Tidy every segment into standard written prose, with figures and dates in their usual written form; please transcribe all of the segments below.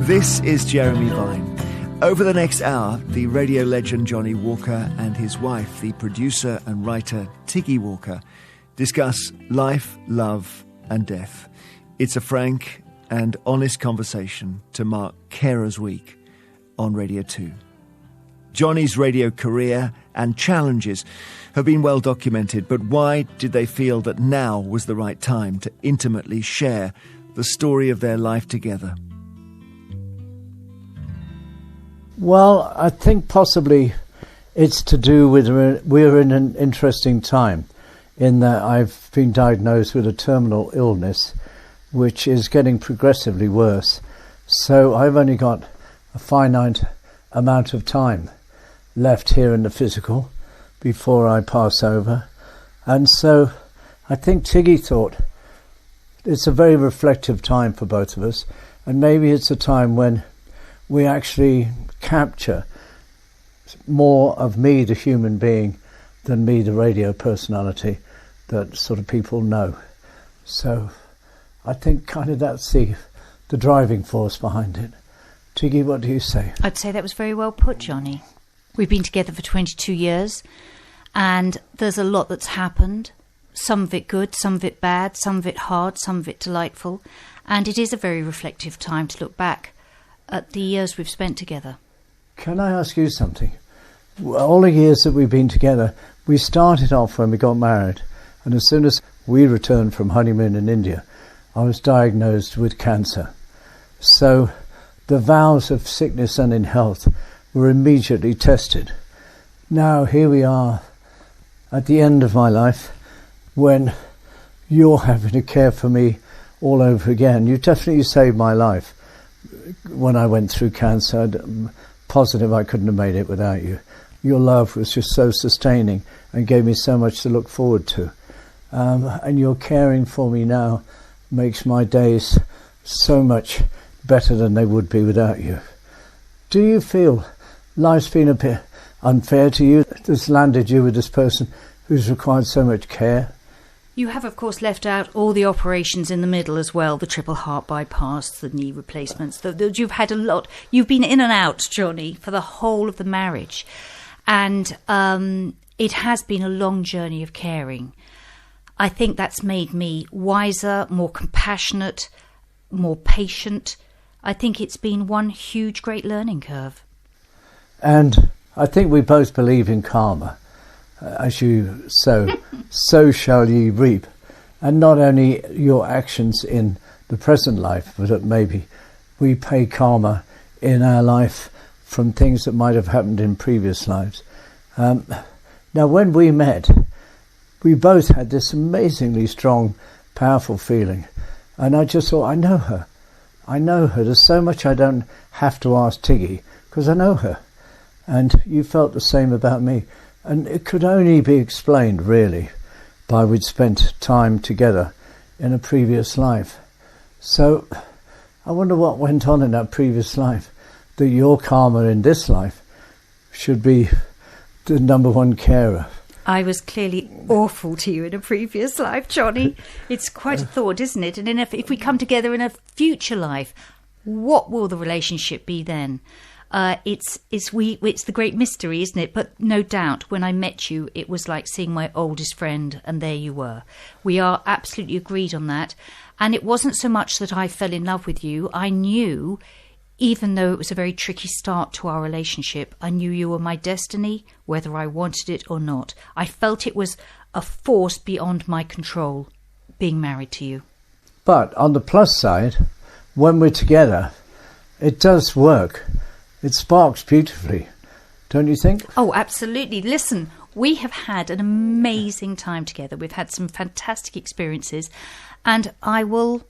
This is Jeremy Vine. Over the next hour, the radio legend Johnnie Walker and his wife, the producer and writer Tiggy Walker, discuss life, love and death. It's a frank and honest conversation to mark Carers Week on Radio 2. Johnnie's radio career and challenges have been well documented, but why did they feel that now was the right time to intimately share the story of their life together? Well, I think possibly it's to do with we're in an interesting time in that I've been diagnosed with a terminal illness which is getting progressively worse. So I've only got a finite amount of time left here in the physical before I pass over. And so I think Tiggy thought it's a very reflective time for both of us, and maybe it's a time when we actually capture more of me, the human being, than me, the radio personality that sort of people know. So I think kind of that's the driving force behind it. Tiggy, what do you say? I'd say that was very well put, Johnny. We've been together for 22 years and there's a lot that's happened. Some of it good, some of it bad, some of it hard, some of it delightful. And it is a very reflective time to look back at the years we've spent together. Can I ask you something? All the years that we've been together, we started off when we got married, and as soon as we returned from honeymoon in India, I was diagnosed with cancer. So the vows of sickness and in health were immediately tested. Now here we are at the end of my life when you're having to care for me all over again. You definitely saved my life when I went through cancer. I'm positive I couldn't have made it without you. Your love was just so sustaining and gave me so much to look forward to. And your caring for me now makes my days so much better than they would be without you. Do you feel life's been a bit unfair to you? That's landed you with this person who's required so much care? You have, of course, left out all the operations in the middle as well, the triple heart bypass, the knee replacements. You've had a lot. You've been in and out, Johnny, for the whole of the marriage. And it has been a long journey of caring. I think that's made me wiser, more compassionate, more patient. I think it's been one huge, great learning curve. And I think we both believe in karma. As you sow, so shall ye reap. And not only your actions in the present life, but that maybe we pay karma in our life from things that might have happened in previous lives. Now, when we met, we both had this amazingly strong, powerful feeling. And I just thought, I know her. I know her. There's so much I don't have to ask Tiggy, because I know her. And you felt the same about me. And it could only be explained, really, by we'd spent time together in a previous life. So I wonder what went on in that previous life, that your karma in this life should be the number one carer. I was clearly awful to you in a previous life, Johnny. It's quite a thought, isn't it? And if we come together in a future life, what will the relationship be then? It's the great mystery, isn't it? But no doubt, when I met you, it was like seeing my oldest friend, and there you were. We are absolutely agreed on that. And it wasn't so much that I fell in love with you. I knew, even though it was a very tricky start to our relationship, I knew you were my destiny, whether I wanted it or not. I felt it was a force beyond my control, being married to you. But on the plus side, when we're together, it does work. It sparks beautifully, don't you think? Oh, absolutely. Listen, we have had an amazing time together. We've had some fantastic experiences, and I will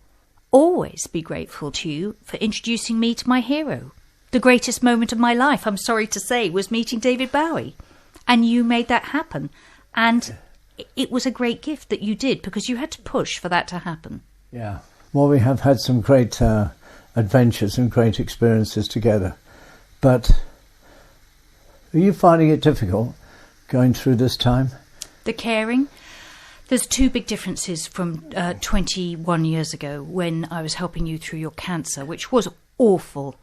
always be grateful to you for introducing me to my hero. The greatest moment of my life, I'm sorry to say, was meeting David Bowie. And you made that happen. And it was a great gift that you did, because you had to push for that to happen. Yeah. Well, we have had some great adventures and great experiences together. But are you finding it difficult going through this time? The caring? There's two big differences from 21 years ago when I was helping you through your cancer, which was awful.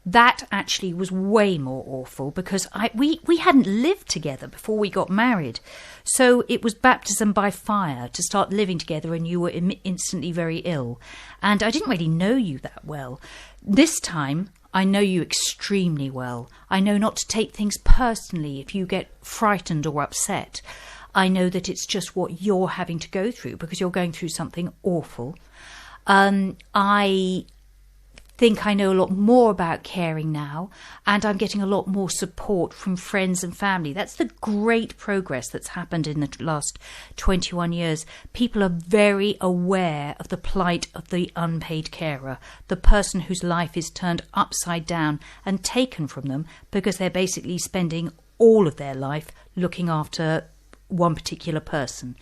That actually was way more awful because we hadn't lived together before we got married. So it was baptism by fire to start living together, and you were instantly very ill. And I didn't really know you that well. This time, I know you extremely well. I know not to take things personally if you get frightened or upset. I know that it's just what you're having to go through because you're going through something awful. I think I know a lot more about caring now, and I'm getting a lot more support from friends and family. That's the great progress that's happened in the last 21 years. People are very aware of the plight of the unpaid carer, the person whose life is turned upside down and taken from them because they're basically spending all of their life looking after one particular person.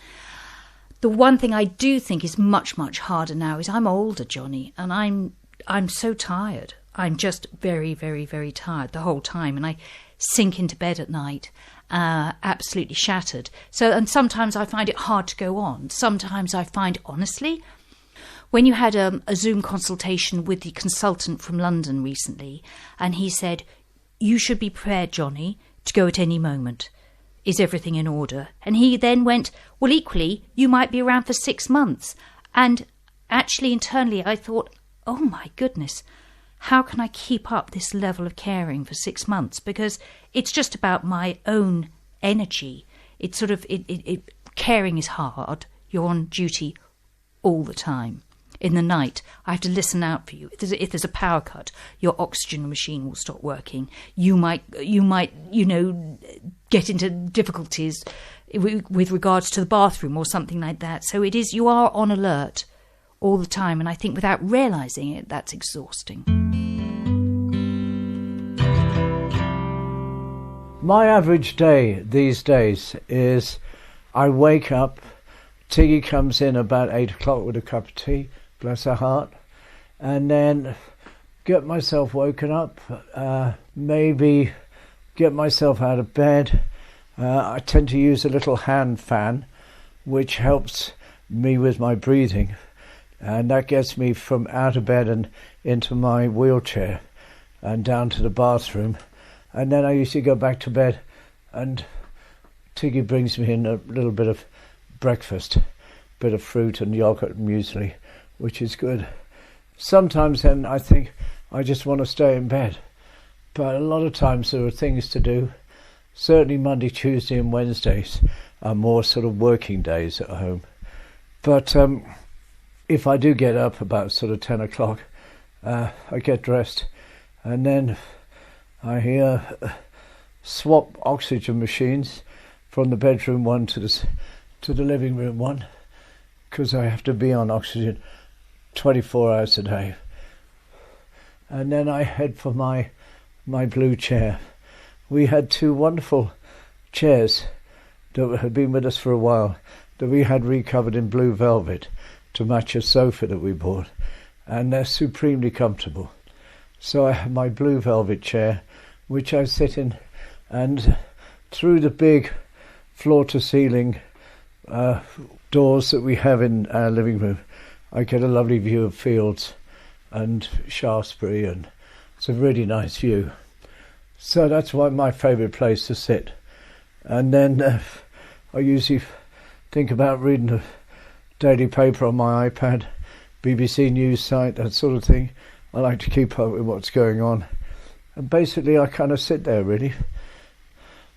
The one thing I do think is much, much harder now is I'm older, Johnny, and I'm so tired. I'm just very, very, very tired the whole time. And I sink into bed at night, absolutely shattered. And sometimes I find it hard to go on. Sometimes I find, honestly, when you had a Zoom consultation with the consultant from London recently, and he said, you should be prepared, Johnny, to go at any moment. Is everything in order? And he then went, well, equally, you might be around for 6 months. And actually, internally, I thought, oh my goodness, how can I keep up this level of caring for 6 months? Because it's just about my own energy. It's sort of, caring is hard. You're on duty all the time. In the night, I have to listen out for you. If there's a power cut, your oxygen machine will stop working. You might, get into difficulties with regards to the bathroom or something like that. So you are on alert all the time, and I think without realising it, that's exhausting. My average day these days is I wake up, Tiggy comes in about 8 o'clock with a cup of tea, bless her heart, and then get myself woken up, maybe get myself out of bed. I tend to use a little hand fan, which helps me with my breathing. And that gets me from out of bed and into my wheelchair and down to the bathroom. And then I usually go back to bed and Tiggy brings me in a little bit of breakfast, bit of fruit and yogurt and muesli, which is good. Sometimes then I think I just want to stay in bed. But a lot of times there are things to do. Certainly Monday, Tuesday and Wednesdays are more sort of working days at home. But if I do get up about sort of 10 o'clock, I get dressed and then I swap oxygen machines from the bedroom one to the living room one, because I have to be on oxygen 24 hours a day. And then I head for my blue chair. We had 2 wonderful chairs that had been with us for a while that we had recovered in blue velvet to match a sofa that we bought, and they're supremely comfortable. So I have my blue velvet chair, which I sit in, and through the big floor-to-ceiling doors that we have in our living room, I get a lovely view of fields and Shaftesbury, and it's a really nice view. So that's my favourite place to sit. And then I usually think about reading the daily paper on my iPad, BBC News site, that sort of thing. I like to keep up with what's going on. And basically I kind of sit there really.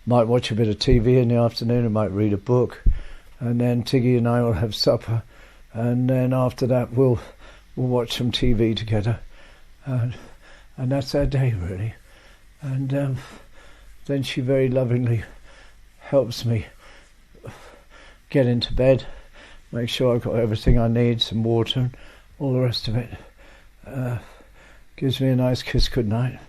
Might watch a bit of TV in the afternoon, I might read a book, and then Tiggy and I will have supper, and then after that we'll watch some TV together, and that's our day really. And then she very lovingly helps me get into bed, make sure I've got everything I need, some water and all the rest of it. Gives me a nice kiss goodnight.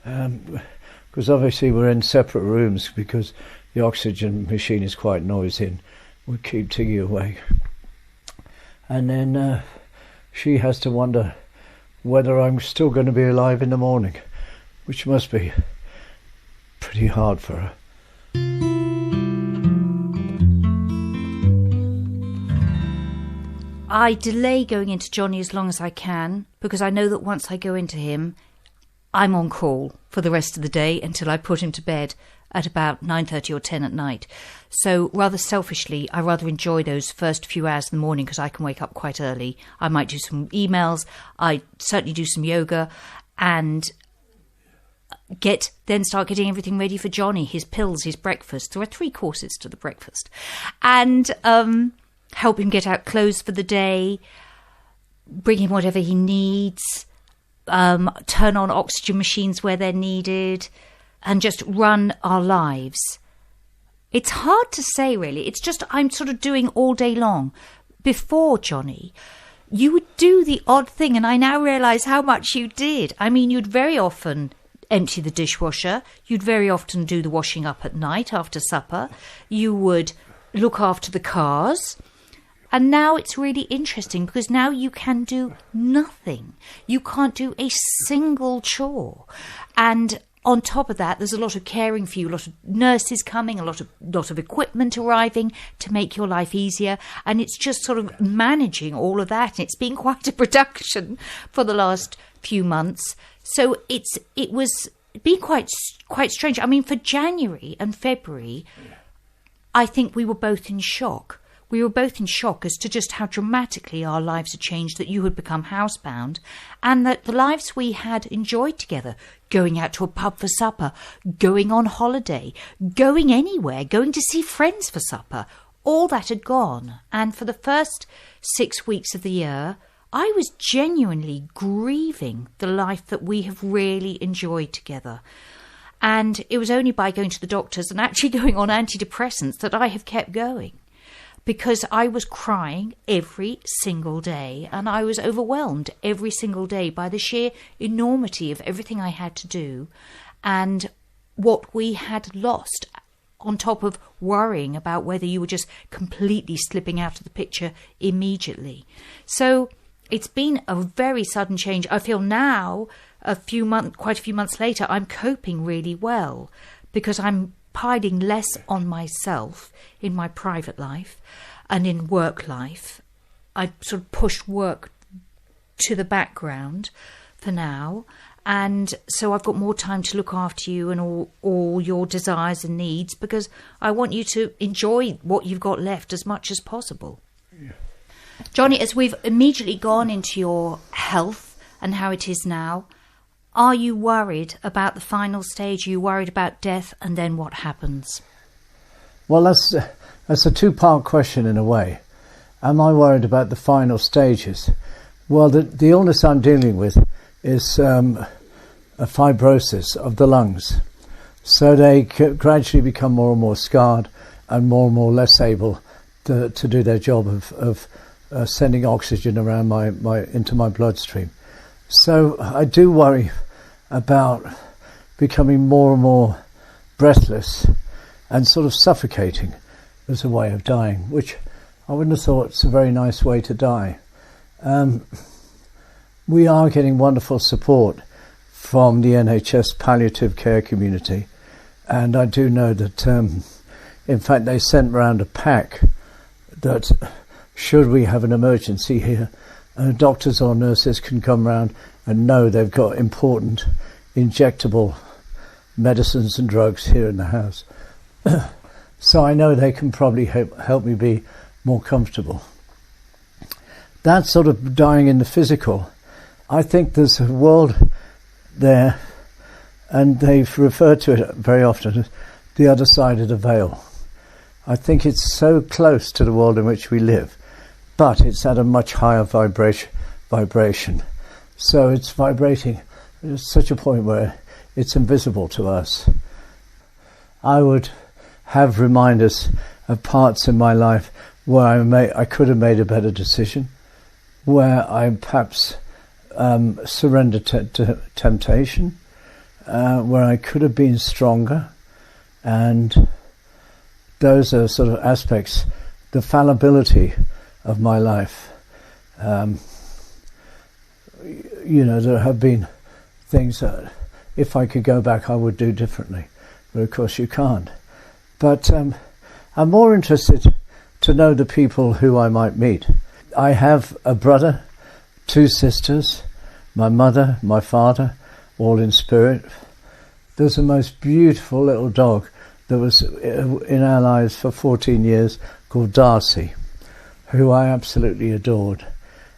Because obviously we're in separate rooms because the oxygen machine is quite noisy and we keep Tiggy awake. And then she has to wonder whether I'm still going to be alive in the morning, which must be pretty hard for her. I delay going into Johnny as long as I can, because I know that once I go into him, I'm on call for the rest of the day until I put him to bed at about 9:30 or 10 at night. So rather selfishly, I rather enjoy those first few hours in the morning because I can wake up quite early. I might do some emails, I certainly do some yoga, and then start getting everything ready for Johnny, his pills, his breakfast. There are 3 courses to the breakfast. And help him get out clothes for the day, bring him whatever he needs, turn on oxygen machines where they're needed, and just run our lives. It's hard to say, really. It's just I'm sort of doing all day long. Before, Johnny, you would do the odd thing, and I now realise how much you did. I mean, you'd very often empty the dishwasher. You'd very often do the washing up at night after supper. You would look after the cars. And now it's really interesting because now you can do nothing. You can't do a single chore. And on top of that, there's a lot of caring for you, a lot of nurses coming, a lot of equipment arriving to make your life easier. And it's just sort of managing all of that. And it's been quite a production for the last few months. So it was been quite strange. I mean, for January and February, I think we were both in shock. We were both in shock as to just how dramatically our lives had changed, that you had become housebound, and that the lives we had enjoyed together, going out to a pub for supper, going on holiday, going anywhere, going to see friends for supper, all that had gone. And for the first 6 weeks of the year, I was genuinely grieving the life that we have really enjoyed together. And it was only by going to the doctors and actually going on antidepressants that I have kept going. Because I was crying every single day, and I was overwhelmed every single day by the sheer enormity of everything I had to do and what we had lost, on top of worrying about whether you were just completely slipping out of the picture immediately. So it's been a very sudden change. I feel now, quite a few months later, I'm coping really well because I'm piling less on myself in my private life and in work life. I sort of pushed work to the background for now, and so I've got more time to look after you and all your desires and needs, because I want you to enjoy what you've got left as much as possible. Yeah. Johnny, as we've immediately gone into your health and how it is now, are you worried about the final stage? Are you worried about death, and then what happens? Well, that's a two-part question in a way. Am I worried about the final stages? Well, the illness I'm dealing with is a fibrosis of the lungs. So they gradually become more and more scarred and more less able to do their job of sending oxygen around into my bloodstream. So I do worry about becoming more and more breathless and sort of suffocating as a way of dying, which I wouldn't have thought it's a very nice way to die. We are getting wonderful support from the NHS palliative care community, and I do know that in fact they sent round a pack that should we have an emergency here, doctors or nurses can come round and know they've got important injectable medicines and drugs here in the house. So I know they can probably help me be more comfortable. That sort of dying in the physical, I think there's a world there, and they've referred to it very often as the other side of the veil. I think it's so close to the world in which we live, but it's at a much higher vibration. So it's vibrating at such a point where it's invisible to us. I would have reminders of parts in my life where I could have made a better decision, where I perhaps surrendered to temptation, where I could have been stronger, and those are sort of aspects, the fallibility of my life. There have been things that if I could go back I would do differently, but of course you can't. But I'm more interested to know the people who I might meet. I have a brother, 2 sisters, my mother, my father, all in spirit. There's the most beautiful little dog that was in our lives for 14 years called Darcy, who I absolutely adored.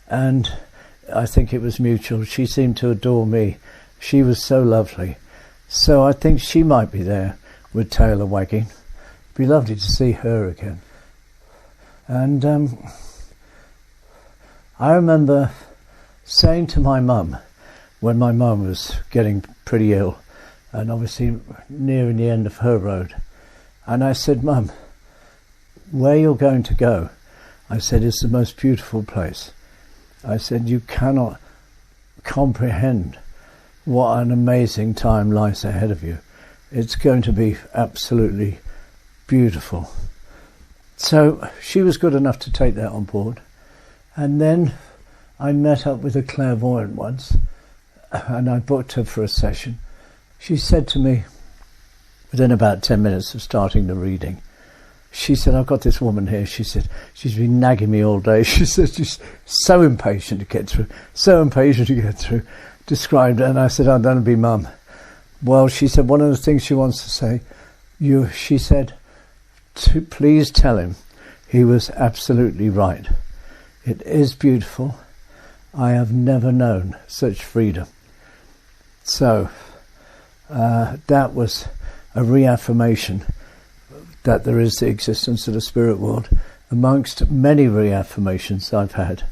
And I think it was mutual. She seemed to adore me. She was so lovely. So I think she might be there with tail wagging. It'd be lovely to see her again. And I remember saying to my mum, when my mum was getting pretty ill, and obviously nearing the end of her road, and I said, "Mum, where you're going to go," I said, "is the most beautiful place." I said, "You cannot comprehend what an amazing time lies ahead of you. It's going to be absolutely beautiful." So she was good enough to take that on board. And then I met up with a clairvoyant once, and I booked her for a session. She said to me, within about 10 minutes of starting the reading, she said, "I've got this woman here," she said, "she's been nagging me all day." She said, "She's so impatient to get through, described it. And I said, "Oh, that'll be Mum." Well, she said, one of the things she wants to say, she said, "Please tell him he was absolutely right. It is beautiful. I have never known such freedom." So that was a reaffirmation that there is the existence of the spirit world, amongst many reaffirmations I've had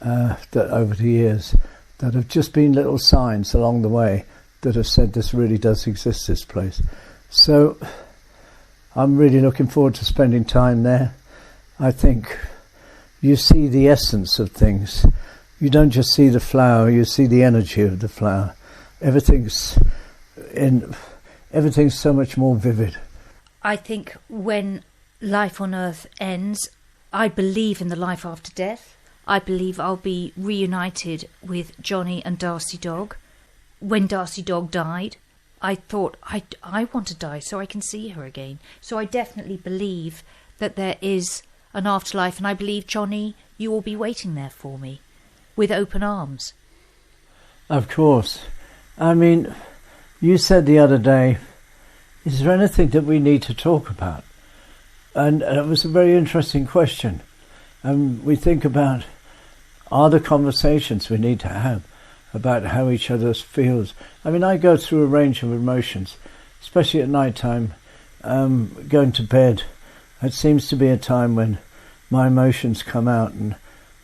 that over the years, that have just been little signs along the way that have said this really does exist, this place. So I'm really looking forward to spending time there. I think you see the essence of things. You don't just see the flower, you see the energy of the flower. Everything's so much more vivid. I think when life on earth ends, I believe in the life after death. I believe I'll be reunited with Johnnie and Darcy Dog. When Darcy Dog died, I thought, I want to die so I can see her again. So I definitely believe that there is an afterlife, and I believe, Johnnie, you will be waiting there for me with open arms. Of course. I mean, you said the other day, is there anything that we need to talk about? And it was a very interesting question. And we think about, are there conversations we need to have about how each other feels? I mean, I go through a range of emotions, especially at night time, going to bed. It seems to be a time when my emotions come out, and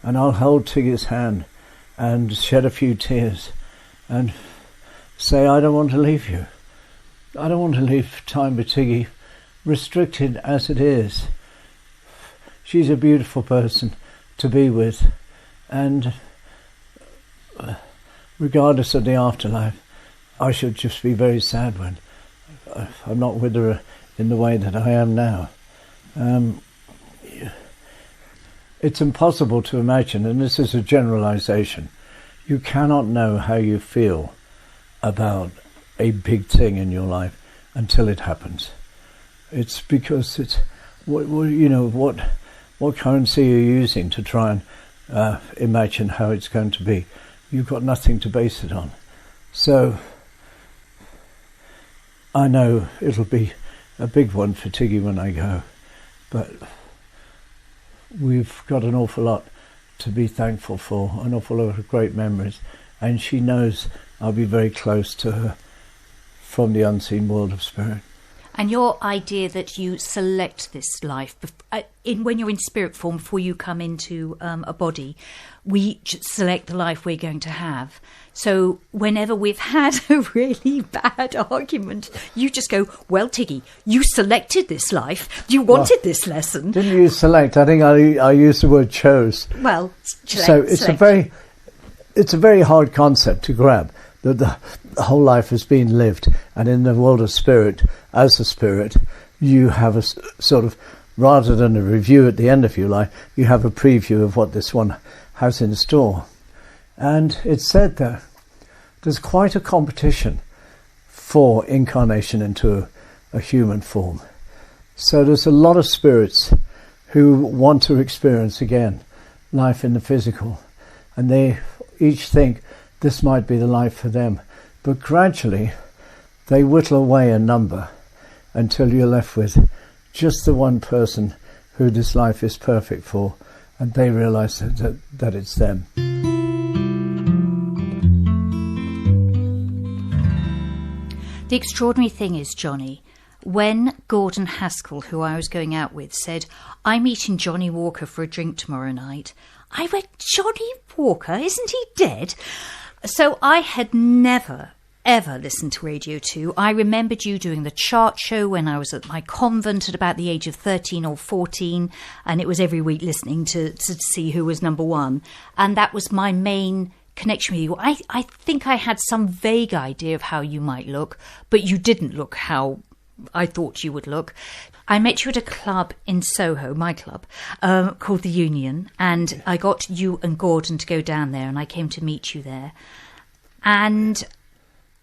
I'll hold Tiggy's hand and shed a few tears and say, I don't want to leave you. I don't want to leave time with Tiggy, restricted as it is. She's a beautiful person to be with, and regardless of the afterlife, I should just be very sad when I'm not with her in the way that I am now. It's impossible to imagine, and this is a generalization, you cannot know how you feel about a big thing in your life until it happens. It's because it's what currency you're using to try and imagine how it's going to be. You've got nothing to base it on. So I know it'll be a big one for Tiggy when I go, but we've got an awful lot to be thankful for, an awful lot of great memories, and she knows I'll be very close to her from the unseen world of spirit. And your idea that you select this life, when you're in spirit form, before you come into a body, we select the life we're going to have. So whenever we've had a really bad argument, you just go, well, Tiggy, you selected this life. You wanted this lesson. Didn't you select? I think I used the word chose. Well, so it's a very hard concept to grab, that the whole life has been lived, and in the world of spirit, as a spirit, you have a sort of, rather than a review at the end of your life, you have a preview of what this one has in store. And it's said that there's quite a competition for incarnation into a human form. So there's a lot of spirits who want to experience again life in the physical, and they each think this might be the life for them. But gradually, they whittle away a number until you're left with just the one person who this life is perfect for, and they realise that it's them. The extraordinary thing is, Johnny, when Gordon Haskell, who I was going out with, said, "I'm meeting Johnnie Walker for a drink tomorrow night," I went, "Johnnie Walker? Isn't he dead?" So I had never, ever listened to Radio 2. I remembered you doing the chart show when I was at my convent at about the age of 13 or 14, and it was every week listening to see who was number one. And that was my main connection with you. I think I had some vague idea of how you might look, but you didn't look how I thought you would look. I met you at a club in Soho, my club, called the Union, and I got you and Gordon to go down there, and I came to meet you there. And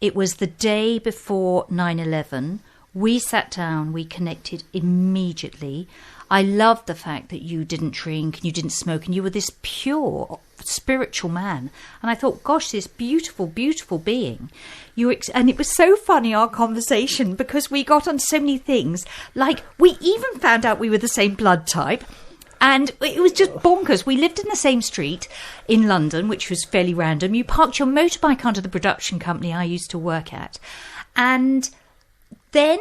it was the day before 9/11. We sat down, we connected immediately. I loved the fact that you didn't drink and you didn't smoke, and you were this pure spiritual man. And I thought, gosh, this beautiful, beautiful being. And it was so funny, our conversation, because we got on so many things. Like, we even found out we were the same blood type. And it was just bonkers. We lived in the same street in London, which was fairly random. You parked your motorbike under the production company I used to work at. And then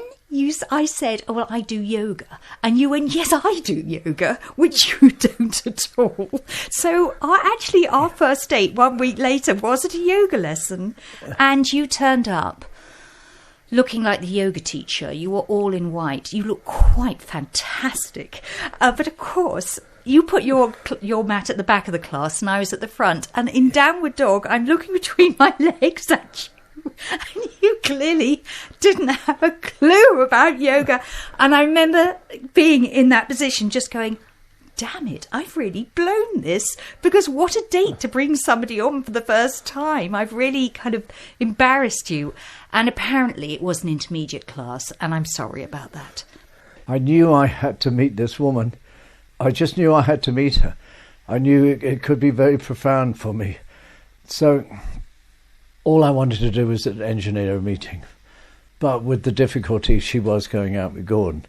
I said, "Oh, well, I do yoga." And you went, "Yes, I do yoga," which you don't at all. So our first date 1 week later was at a yoga lesson. And you turned up looking like the yoga teacher. You were all in white. You looked quite fantastic. But of course, you put your mat at the back of the class and I was at the front. And in Downward Dog, I'm looking between my legs at you. And you clearly didn't have a clue about yoga. And I remember being in that position just going, damn it, I've really blown this, because what a date to bring somebody on for the first time. I've really kind of embarrassed you. And apparently it was an intermediate class, and I'm sorry about that. I knew I had to meet this woman. I just knew I had to meet her. I knew it could be very profound for me. So all I wanted to do was engineer a meeting. But with the difficulty, she was going out with Gordon.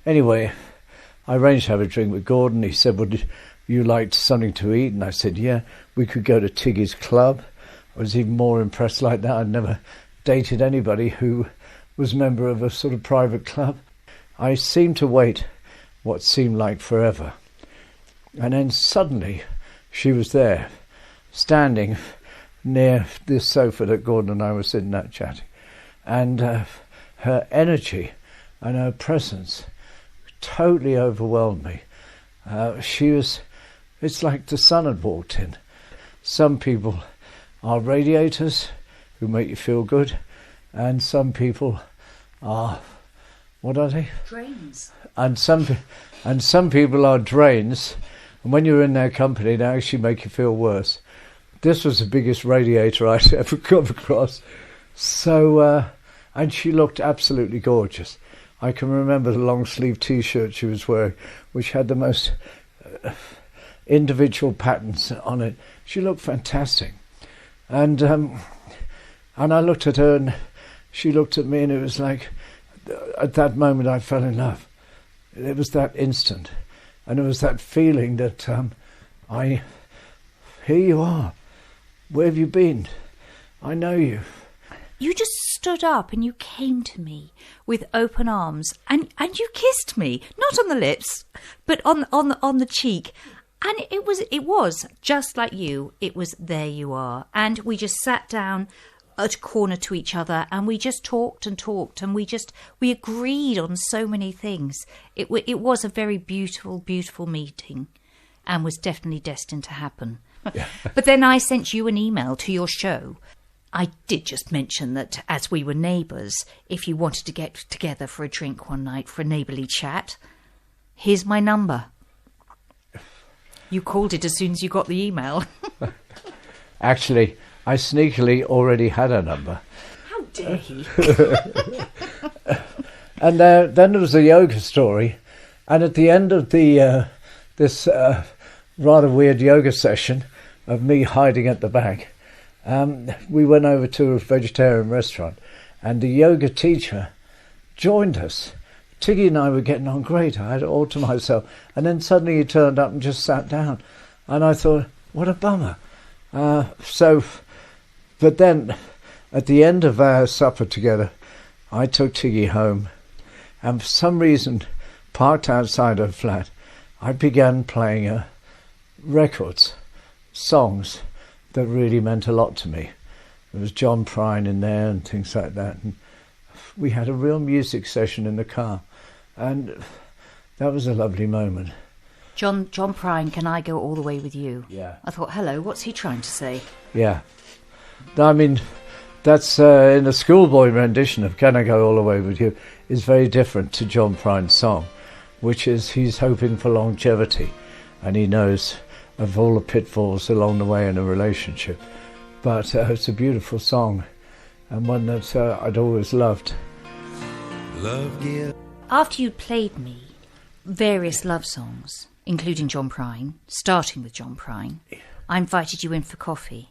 Anyway, I arranged to have a drink with Gordon. He said, "Would you like something to eat?" And I said, "Yeah, we could go to Tiggy's club." I was even more impressed like that. I'd never dated anybody who was a member of a sort of private club. I seemed to wait what seemed like forever. And then suddenly she was there, standing near this sofa that Gordon and I were sitting at chatting. And her energy and her presence totally overwhelmed me. It's like the sun had walked in. Some people are radiators who make you feel good, and some people are, what are they? Drains. And some people are drains, and when you're in their company, they actually make you feel worse. This was the biggest radiator I'd ever come across. So, and she looked absolutely gorgeous. I can remember the long-sleeve T-shirt she was wearing, which had the most individual patterns on it. She looked fantastic. And I looked at her and she looked at me, and it was like, at that moment I fell in love. It was that instant. And it was that feeling that here you are. Where have you been? I know you. You just stood up and you came to me with open arms and you kissed me, not on the lips, but on the cheek. And it was just like you. It was, there you are. And we just sat down at a corner to each other and we just talked and we agreed on so many things. It was a very beautiful, beautiful meeting and was definitely destined to happen. Yeah. But then I sent you an email to your show. I did just mention that as we were neighbours, if you wanted to get together for a drink one night for a neighbourly chat, here's my number. You called it as soon as you got the email. Actually, I sneakily already had her number. How dare he? And then there was a yoga story. And at the end of this rather weird yoga session of me hiding at the back, we went over to a vegetarian restaurant, and the yoga teacher joined us. Tiggy and I were getting on great. I had it all to myself. And then suddenly he turned up and just sat down. And I thought, what a bummer. But then at the end of our supper together, I took Tiggy home. And for some reason, parked outside her flat, I began playing her records, songs that really meant a lot to me. There was John Prine in there and things like that. And we had a real music session in the car. And that was a lovely moment. John Prine, Can I Go All the Way With You? Yeah. I thought, hello, what's he trying to say? Yeah. I mean, that's in a schoolboy rendition of Can I Go All the Way With You is very different to John Prine's song, which is he's hoping for longevity and he knows of all the pitfalls along the way in a relationship. But it's a beautiful song and one that I'd always loved. Love give. After you'd played me various love songs, including John Prine, starting with John Prine, I invited you in for coffee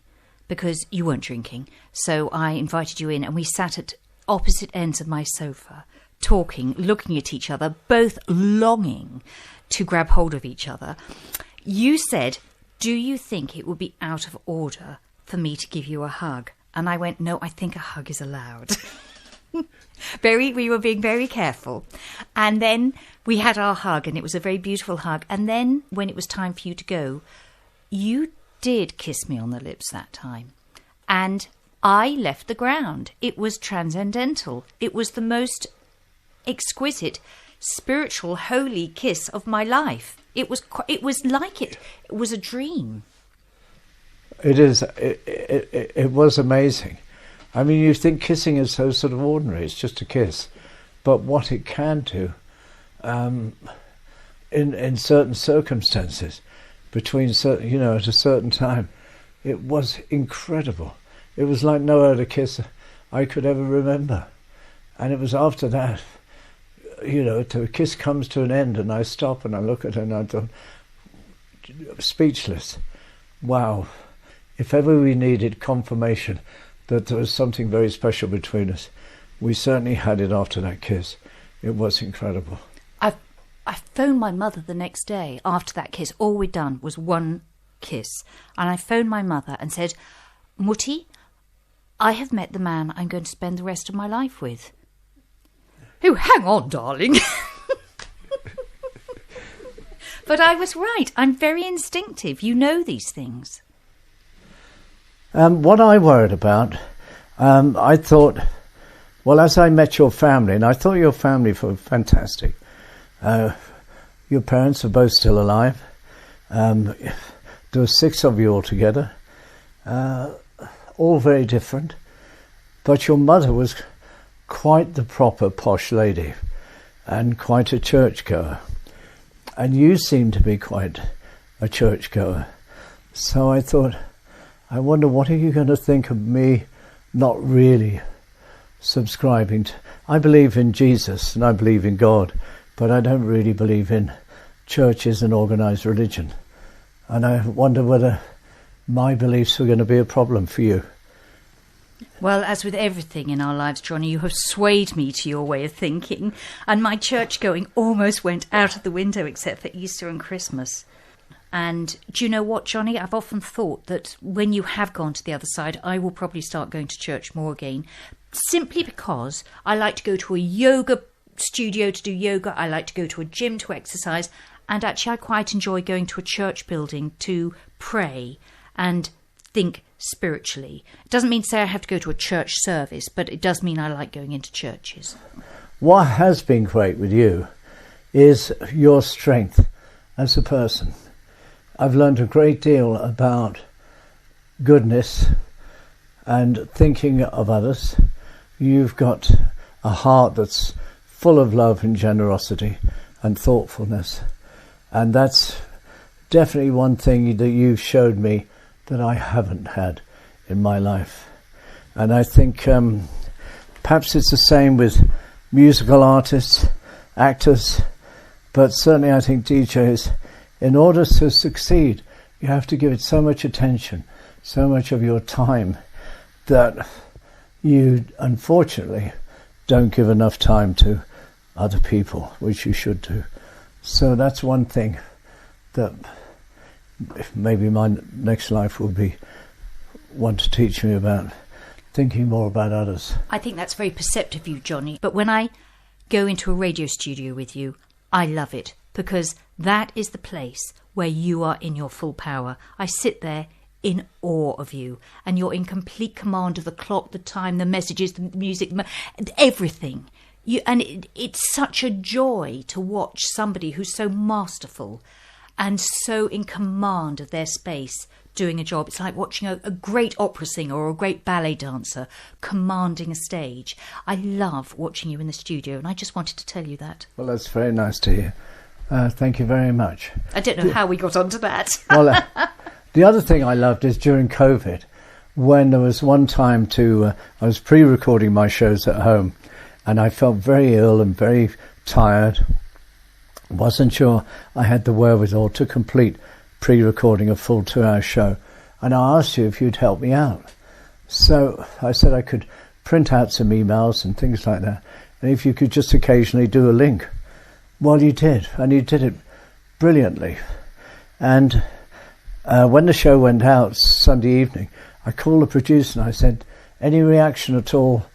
because you weren't drinking. So I invited you in and we sat at opposite ends of my sofa, talking, looking at each other, both longing to grab hold of each other. You said, do you think it would be out of order for me to give you a hug? And I went, no, I think a hug is allowed. We were being very careful. And then we had our hug and it was a very beautiful hug. And then when it was time for you to go, you did kiss me on the lips that time. And I left the ground. It was transcendental. It was the most exquisite, spiritual, holy kiss of my life. It was like it was a dream. It is. It was amazing. I mean, you think kissing is so sort of ordinary. It's just a kiss. But what it can do in certain circumstances, between certain, at a certain time, it was incredible. It was like no other kiss I could ever remember. And it was after that, the kiss comes to an end and I stop and I look at her and I thought, speechless. Wow. If ever we needed confirmation that there was something very special between us, we certainly had it after that kiss. It was incredible. I phoned my mother the next day after that kiss. All we'd done was one kiss. And I phoned my mother and said, Mutti, I have met the man I'm going to spend the rest of my life with. Oh, hang on, darling. But I was right. I'm very instinctive. You know these things. What I worried about, I thought, well, as I met your family, and I thought your family were fantastic. Your parents are both still alive. There were 6 of you altogether, all very different. But your mother was quite the proper posh lady and quite a churchgoer. And you seemed to be quite a churchgoer. So I thought, I wonder what are you going to think of me not really subscribing to... I believe in Jesus and I believe in God, but I don't really believe in churches and organised religion. And I wonder whether my beliefs were going to be a problem for you. Well, as with everything in our lives, Johnny, you have swayed me to your way of thinking, and my church-going almost went out of the window except for Easter and Christmas. And do you know what, Johnny? I've often thought that when you have gone to the other side, I will probably start going to church more again, simply because I like to go to a yoga studio to do yoga, I like to go to a gym to exercise, and actually I quite enjoy going to a church building to pray and think spiritually. It doesn't mean to say I have to go to a church service, but it does mean I like going into churches. What has been great with you is your strength as a person. I've learned a great deal about goodness and thinking of others. You've got a heart that's full of love and generosity and thoughtfulness. And that's definitely one thing that you've showed me that I haven't had in my life. And I think perhaps it's the same with musical artists, actors, but certainly I think DJs, in order to succeed, you have to give it so much attention so much of your time that you unfortunately don't give enough time to other people, which you should do. So that's one thing that maybe my next life will be one to teach me about, thinking more about others. I think that's very perceptive of you, Johnny. But when I go into a radio studio with you, I love it, because that is the place where you are in your full power. I sit there in awe of you, and you're in complete command of the clock, the time, the messages, the music, everything. It's such a joy to watch somebody who's so masterful and so in command of their space doing a job. It's like watching a great opera singer or a great ballet dancer commanding a stage. I love watching you in the studio, and I just wanted to tell you that. Well, that's very nice to hear. Thank you very much. I don't know how we got onto that. Well, the other thing I loved is during COVID, when there was one time I was pre-recording my shows at home, and I felt very ill and very tired. Wasn't sure I had the wherewithal to complete pre-recording a full 2-hour show, and I asked you if you'd help me out. So I said I could print out some emails and things like that, and if you could just occasionally do a link. Well, you did, and you did it brilliantly. And when the show went out Sunday evening, I called the producer and I said, any reaction at all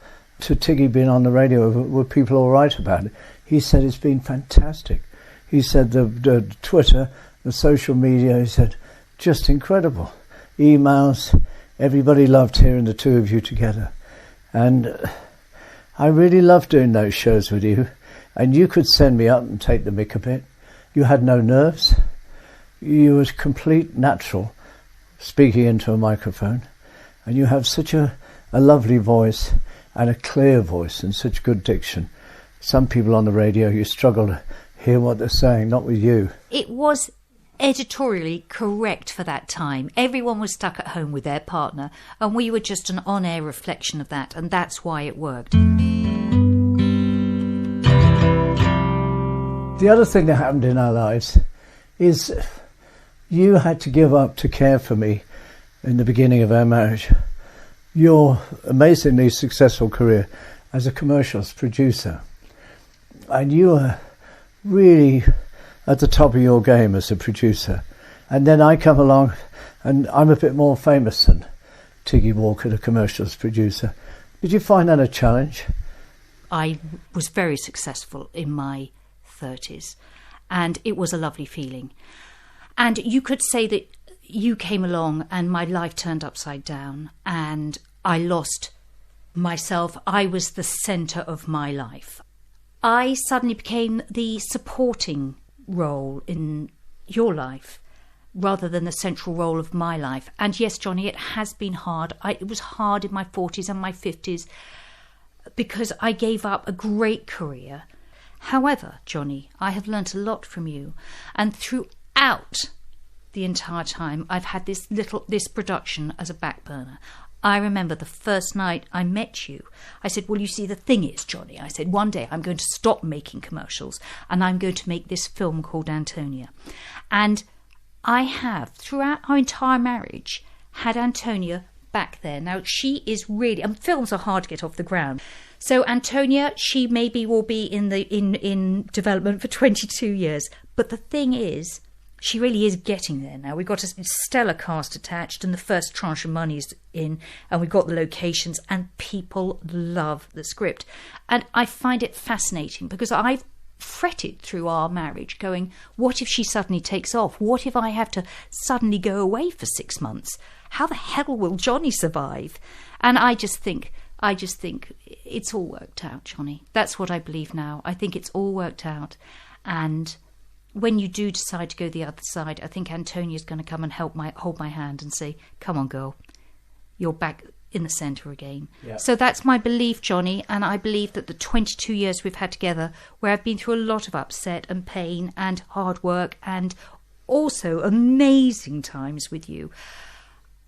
to Tiggy being on the radio? Were people all right about it? He said it's been fantastic. He said the Twitter, the social media, he said, just incredible. Emails, everybody loved hearing the two of you together. And I really loved doing those shows with you. And you could send me up and take the mick a bit. You had no nerves. You were complete natural, speaking into a microphone. And you have such a lovely voice and a clear voice and such good diction. Some people on the radio, you struggle to hear what they're saying, not with you. It was editorially correct for that time. Everyone was stuck at home with their partner, and we were just an on-air reflection of that, and that's why it worked. The other thing that happened in our lives is you had to give up to care for me in the beginning of our marriage. Your amazingly successful career as a commercials producer, and you were really at the top of your game as a producer. And then I come along and I'm a bit more famous than Tiggy Walker, the commercials producer. Did you find that a challenge? I was very successful in my 30s, and it was a lovely feeling. And you could say that you came along and my life turned upside down and I lost myself. I was the centre of my life. I suddenly became the supporting role in your life rather than the central role of my life. And yes, Johnny, it has been hard. It was hard in my 40s and my 50s because I gave up a great career. However, Johnny, I have learnt a lot from you, and throughout the entire time I've had this production as a back burner. I remember the first night I met you, I said, well, you see, the thing is, Johnny, I said, one day I'm going to stop making commercials and I'm going to make this film called Antonia. And I have, throughout our entire marriage, had Antonia back there. Now, she is really, and films are hard to get off the ground. So Antonia, she maybe will be in development for 22 years. But the thing is, she really is getting there now. We've got a stellar cast attached and the first tranche of money is in and we've got the locations and people love the script. And I find it fascinating because I've fretted through our marriage going, what if she suddenly takes off? What if I have to suddenly go away for 6 months? How the hell will Johnny survive? And I just think it's all worked out, Johnny. That's what I believe now. I think it's all worked out. And when you do decide to go the other side, I think Antonia's going to come and hold my hand and say, come on, girl, you're back in the centre again. Yeah. So that's my belief, Johnny, and I believe that the 22 years we've had together, where I've been through a lot of upset and pain and hard work and also amazing times with you,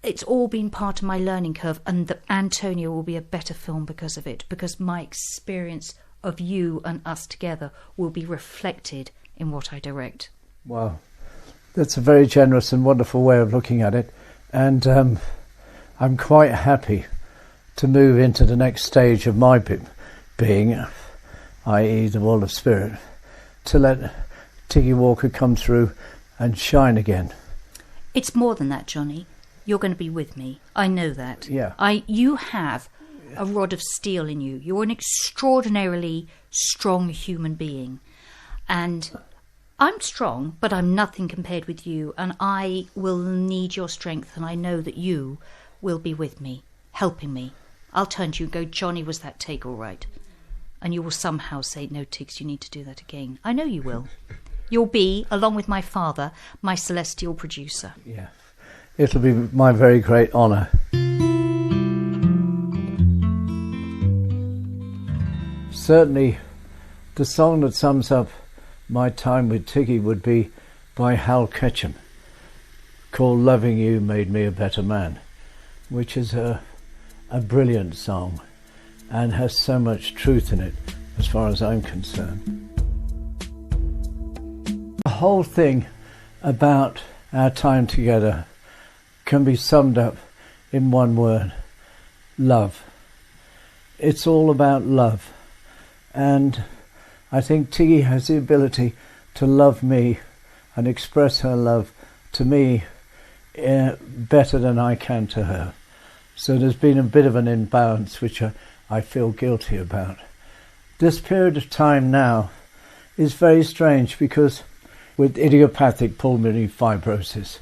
it's all been part of my learning curve, and that Antonia will be a better film because of it, because my experience of you and us together will be reflected in what I direct. Wow, that's a very generous and wonderful way of looking at it. And I'm quite happy to move into the next stage of my being, i.e. the world of spirit, to let Tiggy Walker come through and shine again. It's more than that, Johnny. You're going to be with me. I know that. Yeah. You have a rod of steel in you. You're an extraordinarily strong human being. And I'm strong, but I'm nothing compared with you. And I will need your strength. And I know that you will be with me, helping me. I'll turn to you and go, Johnny, was that take all right? And you will somehow say, no, Tiggs, you need to do that again. I know you will. You'll be, along with my father, my celestial producer. Yeah. It'll be my very great honour. Certainly, the song that sums up my time with Tiggy would be by Hal Ketchum, called Loving You Made Me a Better Man, which is a brilliant song and has so much truth in it as far as I'm concerned. The whole thing about our time together can be summed up in one word: love. It's all about love. And I think Tiggy has the ability to love me and express her love to me better than I can to her. So there's been a bit of an imbalance which I feel guilty about. This period of time now is very strange because with idiopathic pulmonary fibrosis,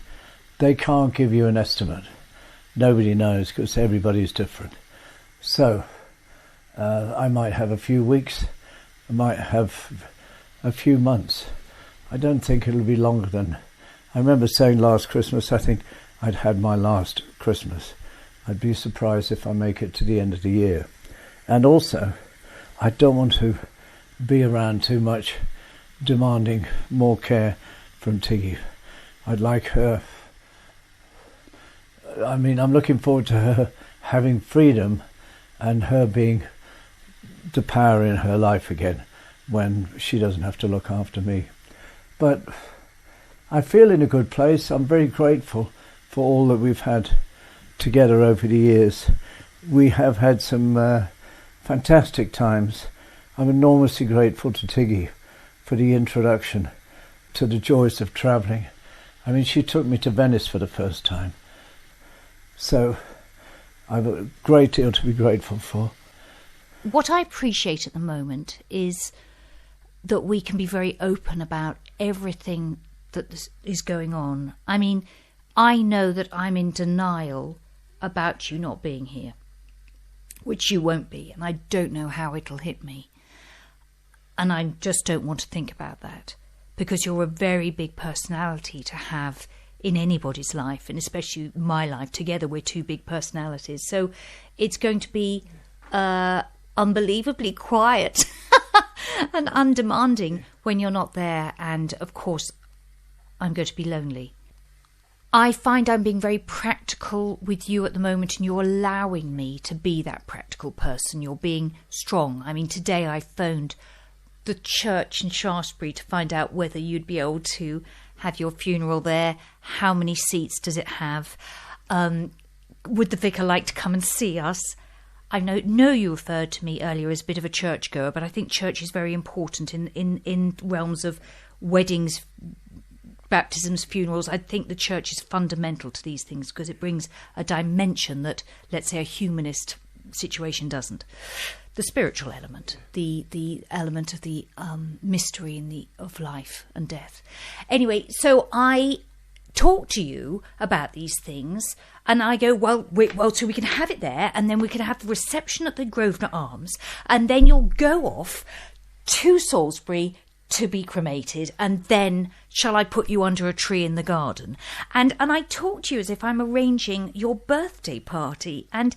they can't give you an estimate. Nobody knows because everybody's different. So I might have a few weeks, I might have a few months. I don't think it'll be longer than... I remember saying last Christmas, I think I'd had my last Christmas. I'd be surprised if I make it to the end of the year. And also, I don't want to be around too much demanding more care from Tiggy. I'd like her... I mean, I'm looking forward to her having freedom and her being the power in her life again when she doesn't have to look after me. But I feel in a good place. I'm very grateful for all that we've had together over the years. We have had some fantastic times. I'm enormously grateful to Tiggy for the introduction to the joys of travelling. I mean, she took me to Venice for the first time. So I've a great deal to be grateful for. What I appreciate at the moment is that we can be very open about everything that is going on. I mean, I know that I'm in denial about you not being here, which you won't be, and I don't know how it'll hit me. And I just don't want to think about that, because you're a very big personality to have in anybody's life, and especially my life. Together we're two big personalities. So it's going to be unbelievably quiet and undemanding when you're not there, and of course I'm going to be lonely. I find I'm being very practical with you at the moment, and you're allowing me to be that practical person. You're being strong. I mean, today I phoned the church in Shaftesbury to find out whether you'd be able to have your funeral there. How many seats does it have? Would the vicar like to come and see us? I know you referred to me earlier as a bit of a churchgoer, but I think church is very important in realms of weddings, baptisms, funerals. I think the church is fundamental to these things because it brings a dimension that, let's say, a humanist situation doesn't. The spiritual element, the element of the mystery of life and death. Anyway, so I talk to you about these things, and I go, well, so we can have it there, and then we can have the reception at the Grosvenor Arms, and then you'll go off to Salisbury to be cremated, and then shall I put you under a tree in the garden? And I talk to you as if I'm arranging your birthday party, and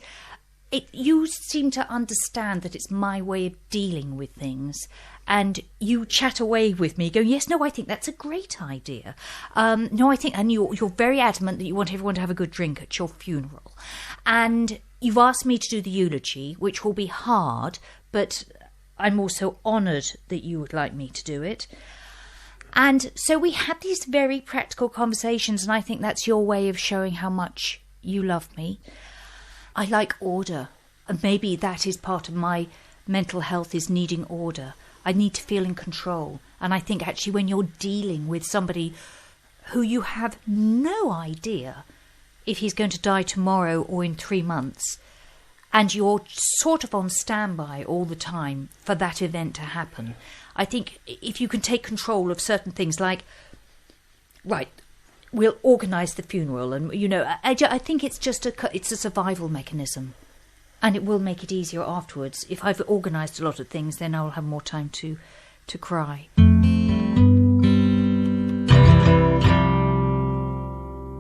you seem to understand that it's my way of dealing with things, and you chat away with me, go, yes, no, I think that's a great idea. No, I think, and you're very adamant that you want everyone to have a good drink at your funeral. And you've asked me to do the eulogy, which will be hard, but I'm also honoured that you would like me to do it. And so we had these very practical conversations, and I think that's your way of showing how much you love me. I like order. And maybe that is part of my mental health, is needing order. I need to feel in control. And I think actually when you're dealing with somebody who you have no idea if he's going to die tomorrow or in 3 months, and you're sort of on standby all the time for that event to happen, I think if you can take control of certain things, like, right, we'll organise the funeral, and, you know, I think it's just it's a survival mechanism. And it will make it easier afterwards. If I've organised a lot of things, then I'll have more time to cry.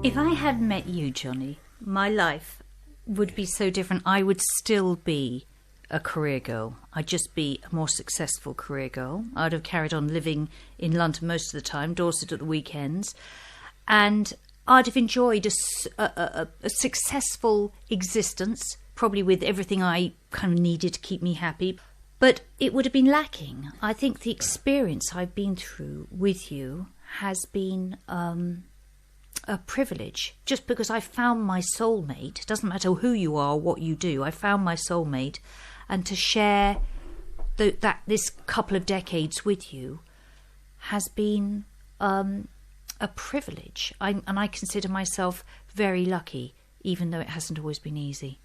If I hadn't met you, Johnny, my life would be so different. I would still be a career girl. I'd just be a more successful career girl. I'd have carried on living in London most of the time, Dorset at the weekends. And I'd have enjoyed a successful existence, probably with everything I kind of needed to keep me happy. But it would have been lacking. I think the experience I've been through with you has been a privilege, just because I found my soulmate. It doesn't matter who you are or what you do. I found my soulmate, and to share this couple of decades with you has been a privilege. And I consider myself very lucky, even though it hasn't always been easy.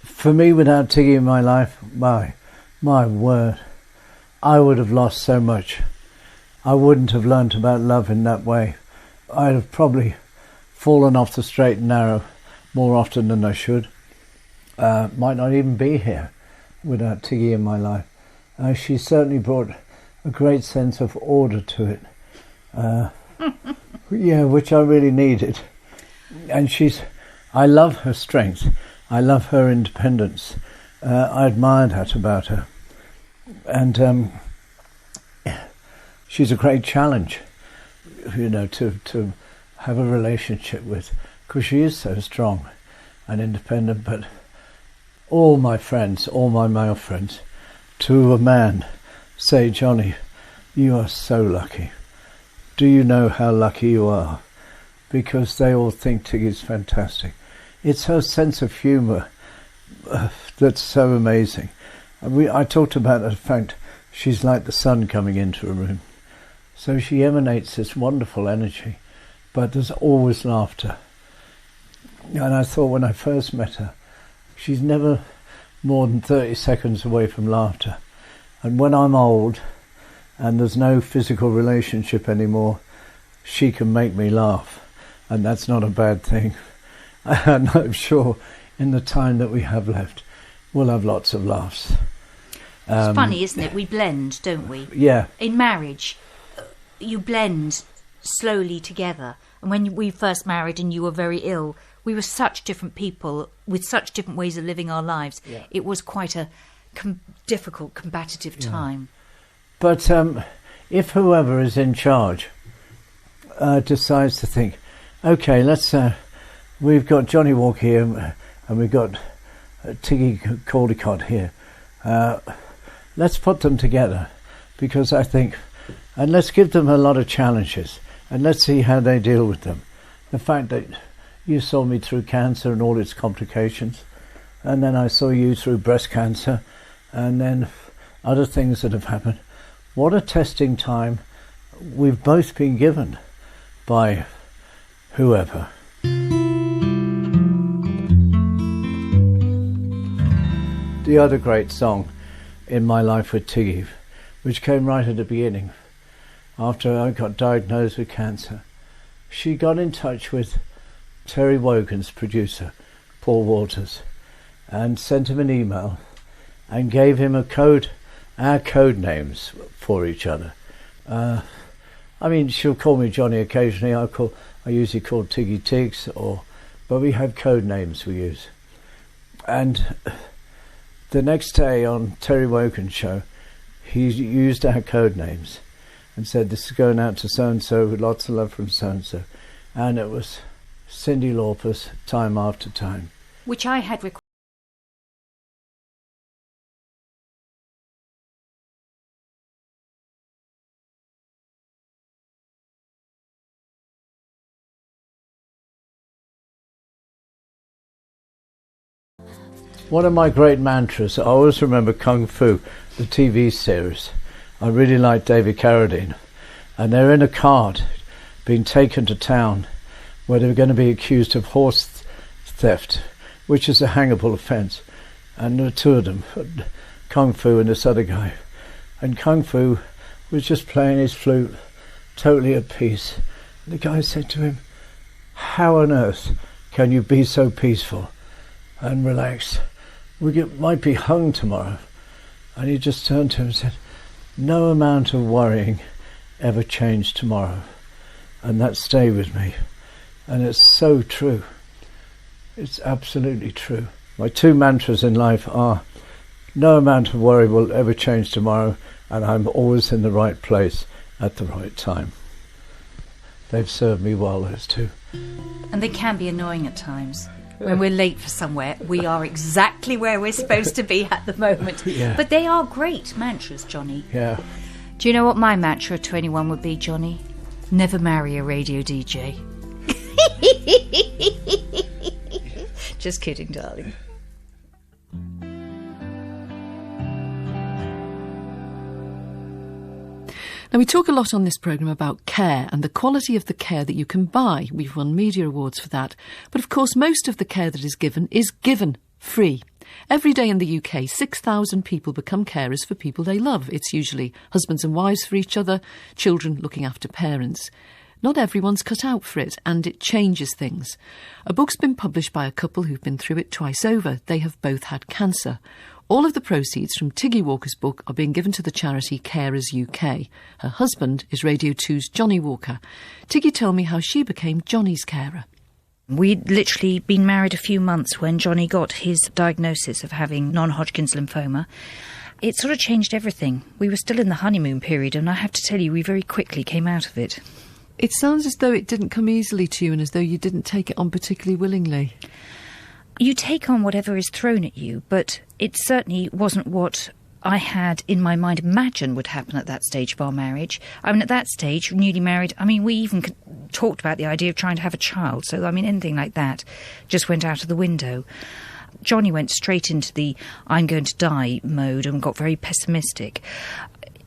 For me, without Tiggy in my life, my word, I would have lost so much. I wouldn't have learnt about love in that way. I'd have probably fallen off the straight and narrow more often than I should. Might not even be here without Tiggy in my life. She certainly brought a great sense of order to it. Yeah, which I really needed. And I love her strength. I love her independence. I admire that about her. And she's a great challenge, you know, to have a relationship with, because she is so strong and independent. But all my friends, all my male friends, to a man, say, Johnny, you are so lucky. Do you know how lucky you are? Because they all think Tiggy's fantastic. It's her sense of humour that's so amazing. I talked about the fact she's like the sun coming into a room. So she emanates this wonderful energy, but there's always laughter. And I thought when I first met her, she's never more than 30 seconds away from laughter. And when I'm old and there's no physical relationship anymore, she can make me laugh. And that's not a bad thing. And I'm sure in the time that we have left, we'll have lots of laughs. It's funny, isn't it? We blend, don't we? Yeah. In marriage, you blend slowly together. And when we first married and you were very ill, we were such different people with such different ways of living our lives. Yeah. It was quite a difficult, combative time. But if whoever is in charge decides to think, okay, we've got Johnnie Walker here and we've got Tiggy Caldicott here. Let's put them together, because I think, and let's give them a lot of challenges and let's see how they deal with them. The fact that you saw me through cancer and all its complications, and then I saw you through breast cancer, and then other things that have happened. What a testing time we've both been given by whoever. The other great song in my life with Tiggy, which came right at the beginning, after I got diagnosed with cancer, she got in touch with Terry Wogan's producer, Paul Waters, and sent him an email and gave him our code names for each other. I mean, she'll call me Johnny occasionally. I usually call Tiggy Tiggs, but we have code names we use. And the next day on Terry Wogan's show, he used our code names and said, this is going out to so-and-so with lots of love from so-and-so. And it was Cyndi Lauper's Time After Time. Which I had recorded. One of my great mantras, I always remember Kung Fu, the TV series. I really like David Carradine. And they're in a cart being taken to town where they're going to be accused of horse theft, which is a hangable offence. And there were two of them, Kung Fu and this other guy. And Kung Fu was just playing his flute, totally at peace. And the guy said to him, "How on earth can you be so peaceful and relaxed? We might be hung tomorrow." And he just turned to him and said, "No amount of worrying ever changed tomorrow." And that stayed with me. And it's so true. It's absolutely true. My two mantras in life are, no amount of worry will ever change tomorrow, and I'm always in the right place at the right time. They've served me well, those two. And they can be annoying at times. When we're late for somewhere, we are exactly where we're supposed to be at the moment. Yeah. But they are great mantras, Johnny. Yeah. Do you know what my mantra to anyone would be, Johnny? Never marry a radio DJ. Just kidding, darling. Now, we talk a lot on this programme about care and the quality of the care that you can buy. We've won media awards for that. But of course, most of the care that is given free. Every day in the UK, 6,000 people become carers for people they love. It's usually husbands and wives for each other, children looking after parents. Not everyone's cut out for it, and it changes things. A book's been published by a couple who've been through it twice over. They have both had cancer. All of the proceeds from Tiggy Walker's book are being given to the charity Carers UK. Her husband is Radio 2's Johnnie Walker. Tiggy told me how she became Johnnie's carer. We'd literally been married a few months when Johnny got his diagnosis of having non-Hodgkin's lymphoma. It sort of changed everything. We were still in the honeymoon period, and I have to tell you, we very quickly came out of it. It sounds as though it didn't come easily to you and as though you didn't take it on particularly willingly. You take on whatever is thrown at you, but it certainly wasn't what I had in my mind imagined would happen at that stage of our marriage. I mean, at that stage, newly married, we even talked about the idea of trying to have a child. So, anything like that just went out of the window. Johnny went straight into the I'm going to die mode and got very pessimistic.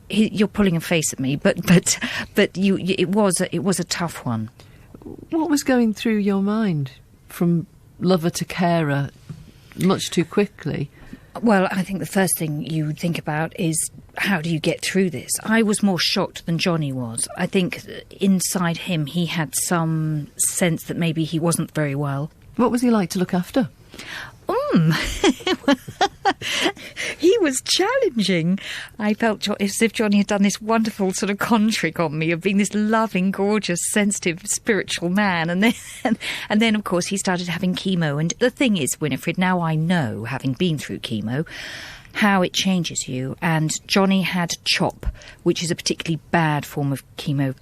You're pulling a face at me, but it was a tough one. What was going through your mind from lover to carer much too quickly? Well, I think the first thing you think about is, how do you get through this? I was more shocked than Johnny was. I think inside him he had some sense that maybe he wasn't very well. What was he like to look after? He was challenging. I felt as if Johnny had done this wonderful sort of con trick on me of being this loving, gorgeous, sensitive, spiritual man. And then, of course, he started having chemo. And the thing is, Winifred, now I know, having been through chemo, how it changes you. And Johnny had CHOP, which is a particularly bad form of chemo.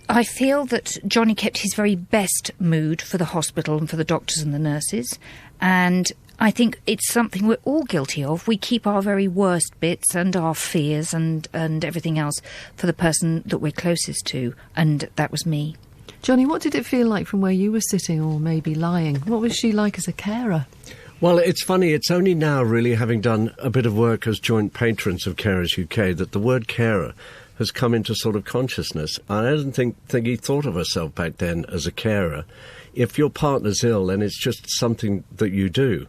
I feel that Johnny kept his very best mood for the hospital and for the doctors and the nurses. And I think it's something we're all guilty of. We keep our very worst bits and our fears and everything else for the person that we're closest to. And that was me. Johnny, what did it feel like from where you were sitting or maybe lying? What was she like as a carer? Well, it's funny, it's only now really having done a bit of work as joint patrons of Carers UK that the word carer has come into sort of consciousness. I don't think he thought of herself back then as a carer. If your partner's ill, then it's just something that you do.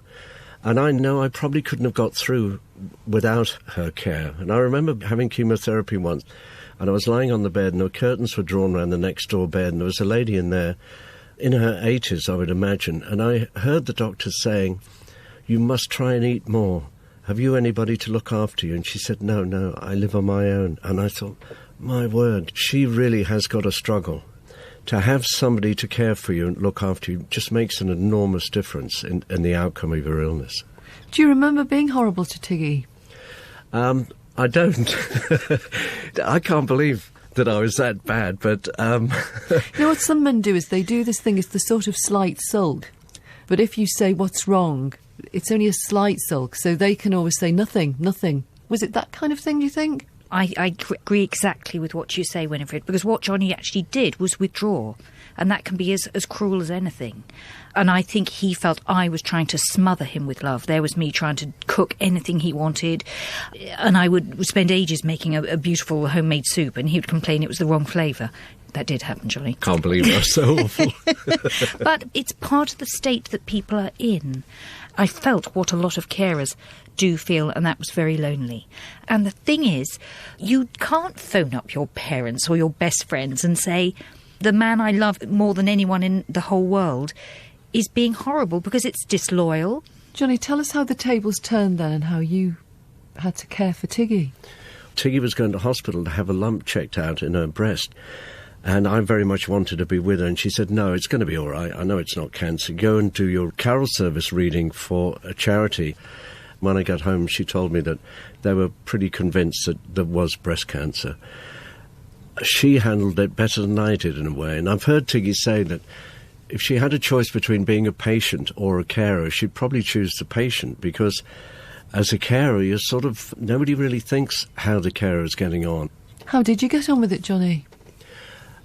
And I know I probably couldn't have got through without her care. And I remember having chemotherapy once, and I was lying on the bed, and the curtains were drawn around the next door bed, and there was a lady in there, in her 80s, I would imagine, and I heard the doctor saying, "You must try and eat more. Have you anybody to look after you?" And she said, no, I live on my own. And I thought, my word, she really has got a struggle. To have somebody to care for you and look after you just makes an enormous difference in the outcome of your illness. Do you remember being horrible to Tiggy? I don't. I can't believe that I was that bad, but... You know what some men do is they do this thing, it's the sort of slight sulk. But if you say, what's wrong, it's only a slight sulk, so they can always say, nothing. Was it that kind of thing, do you think? I agree exactly with what you say, Winifred, because what Johnny actually did was withdraw. And that can be as cruel as anything. And I think he felt I was trying to smother him with love. There was me trying to cook anything he wanted. And I would spend ages making a beautiful homemade soup, and he would complain it was the wrong flavour. That did happen, Johnny. Can't believe that was so awful. But it's part of the state that people are in. I felt what a lot of carers do feel, and that was very lonely. And the thing is, you can't phone up your parents or your best friends and say, the man I love more than anyone in the whole world is being horrible, because it's disloyal. Johnny, tell us how the tables turned then and how you had to care for Tiggy. Tiggy was going to hospital to have a lump checked out in her breast. And I very much wanted to be with her, and she said, no, it's going to be all right. I know it's not cancer. Go and do your carol service reading for a charity. When I got home, she told me that they were pretty convinced that there was breast cancer. She handled it better than I did in a way. And I've heard Tiggy say that if she had a choice between being a patient or a carer, she'd probably choose the patient, because as a carer, you're sort of, nobody really thinks how the carer is getting on. How did you get on with it, Johnny?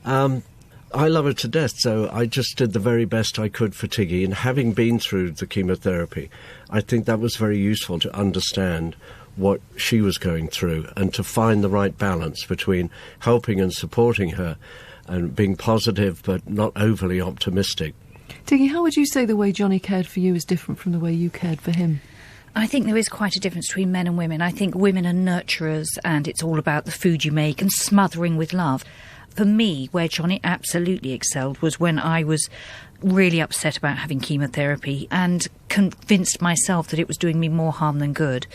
I love her to death, so I just did the very best I could for Tiggy. And having been through the chemotherapy, I think that was very useful to understand what she was going through and to find the right balance between helping and supporting her and being positive but not overly optimistic. Tiggy, how would you say the way Johnny cared for you is different from the way you cared for him? I think there is quite a difference between men and women. I think women are nurturers, and it's all about the food you make and smothering with love. For me, where Johnny absolutely excelled was when I was really upset about having chemotherapy and convinced myself that it was doing me more harm than good.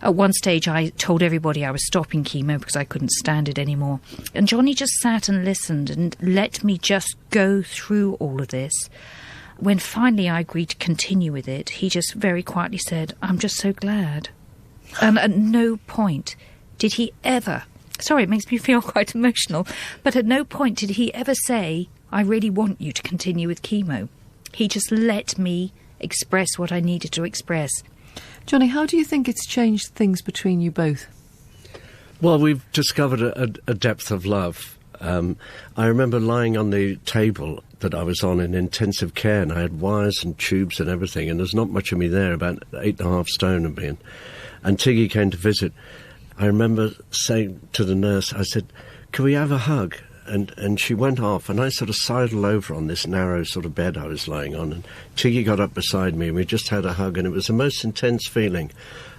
At one stage, I told everybody I was stopping chemo because I couldn't stand it anymore. And Johnny just sat and listened and let me just go through all of this. When finally I agreed to continue with it, he just very quietly said, I'm just so glad. And at no point did he ever... Sorry, it makes me feel quite emotional. But at no point did he ever say, I really want you to continue with chemo. He just let me express what I needed to express. Johnny, how do you think it's changed things between you both? Well, we've discovered a depth of love. I remember lying on the table that I was on in intensive care, and I had wires and tubes and everything, and there's not much of me there, about 8.5 stone of me. And Tiggy came to visit. I remember saying to the nurse, I said, can we have a hug? And she went off, and I sort of sidled over on this narrow sort of bed I was lying on, and Tiggy got up beside me, and we just had a hug, and it was the most intense feeling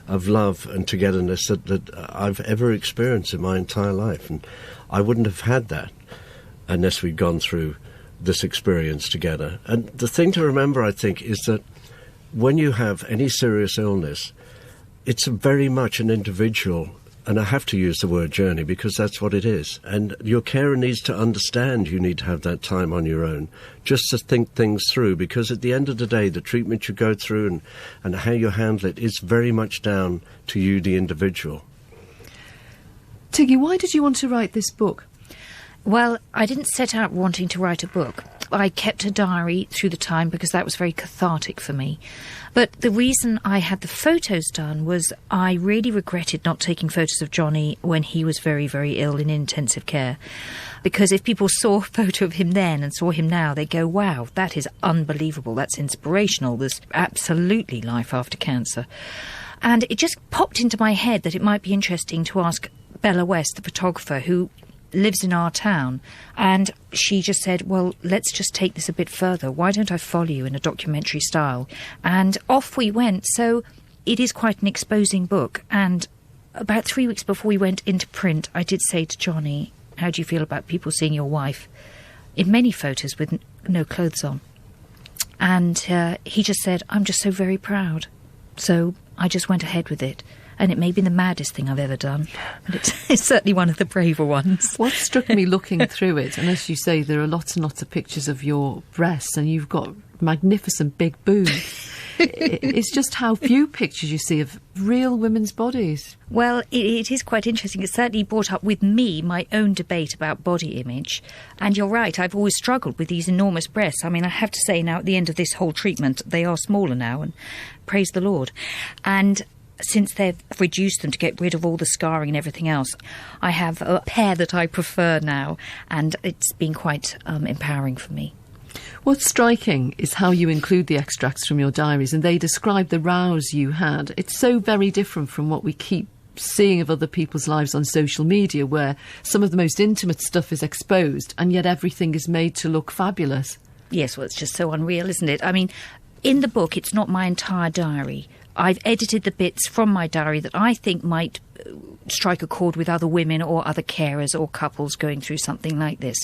of love and togetherness that I've ever experienced in my entire life. And I wouldn't have had that unless we'd gone through this experience together. And the thing to remember, I think, is that when you have any serious illness, it's very much an individual, and I have to use the word journey because that's what it is. And your carer needs to understand you need to have that time on your own, just to think things through, because at the end of the day, the treatment you go through and how you handle it is very much down to you, the individual. Tiggy, why did you want to write this book? Well, I didn't set out wanting to write a book. I kept a diary through the time because that was very cathartic for me. But the reason I had the photos done was I really regretted not taking photos of Johnny when he was very, very ill in intensive care. Because if people saw a photo of him then and saw him now, they'd go, wow, that is unbelievable, that's inspirational, there's absolutely life after cancer. And it just popped into my head that it might be interesting to ask Bella West, the photographer, who lives in our town, and she just said, well, let's just take this a bit further. Why don't I follow you in a documentary style? And off we went. So it is quite an exposing book. And about 3 weeks before we went into print, I did say to Johnny, how do you feel about people seeing your wife in many photos with no clothes on? And he just said, I'm just so very proud. So I just went ahead with it. And it may be the maddest thing I've ever done, but it's certainly one of the braver ones. What struck me looking through it, and as you say, there are lots and lots of pictures of your breasts, and you've got magnificent big boobs. It's just how few pictures you see of real women's bodies. Well, it is quite interesting. It certainly brought up with me my own debate about body image. And you're right, I've always struggled with these enormous breasts. I mean, I have to say now, at the end of this whole treatment, they are smaller now, and praise the Lord. And since they've reduced them to get rid of all the scarring and everything else, I have a pair that I prefer now, and it's been quite empowering for me. What's striking is how you include the extracts from your diaries, and they describe the rows you had. It's so very different from what we keep seeing of other people's lives on social media, where some of the most intimate stuff is exposed, and yet everything is made to look fabulous. Yes, well, it's just so unreal, isn't it? I mean, in the book, it's not my entire diary. I've edited the bits from my diary that I think might strike a chord with other women or other carers or couples going through something like this.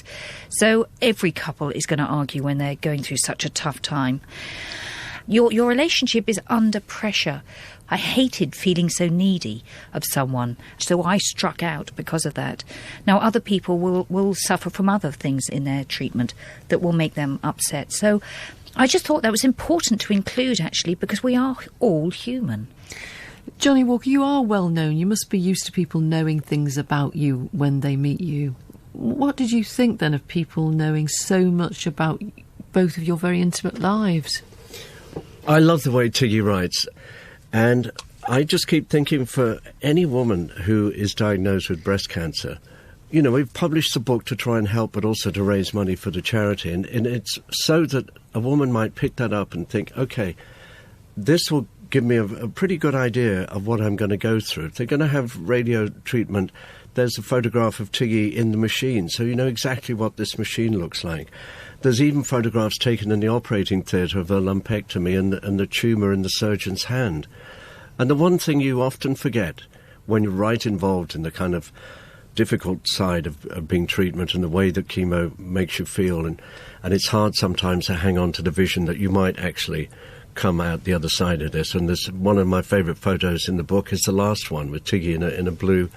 So every couple is going to argue when they're going through such a tough time. Your relationship is under pressure. I hated feeling so needy of someone, so I struck out because of that. Now, other people will suffer from other things in their treatment that will make them upset. So I just thought that was important to include, actually, because we are all human. Johnnie Walker, you are well known. You must be used to people knowing things about you when they meet you. What did you think, then, of people knowing so much about both of your very intimate lives? I love the way Tiggy writes, and I just keep thinking, for any woman who is diagnosed with breast cancer, you know, we've published the book to try and help, but also to raise money for the charity, and it's so that a woman might pick that up and think, OK, this will give me a pretty good idea of what I'm going to go through. If they're going to have radio treatment, there's a photograph of Tiggy in the machine, so you know exactly what this machine looks like. There's even photographs taken in the operating theatre of a lumpectomy and the tumour in the surgeon's hand. And the one thing you often forget when you're right involved in the kind of difficult side of being treatment and the way that chemo makes you feel, and it's hard sometimes to hang on to the vision that you might actually come out the other side of this. And there's one of my favourite photos in the book is the last one with Tiggy in a blue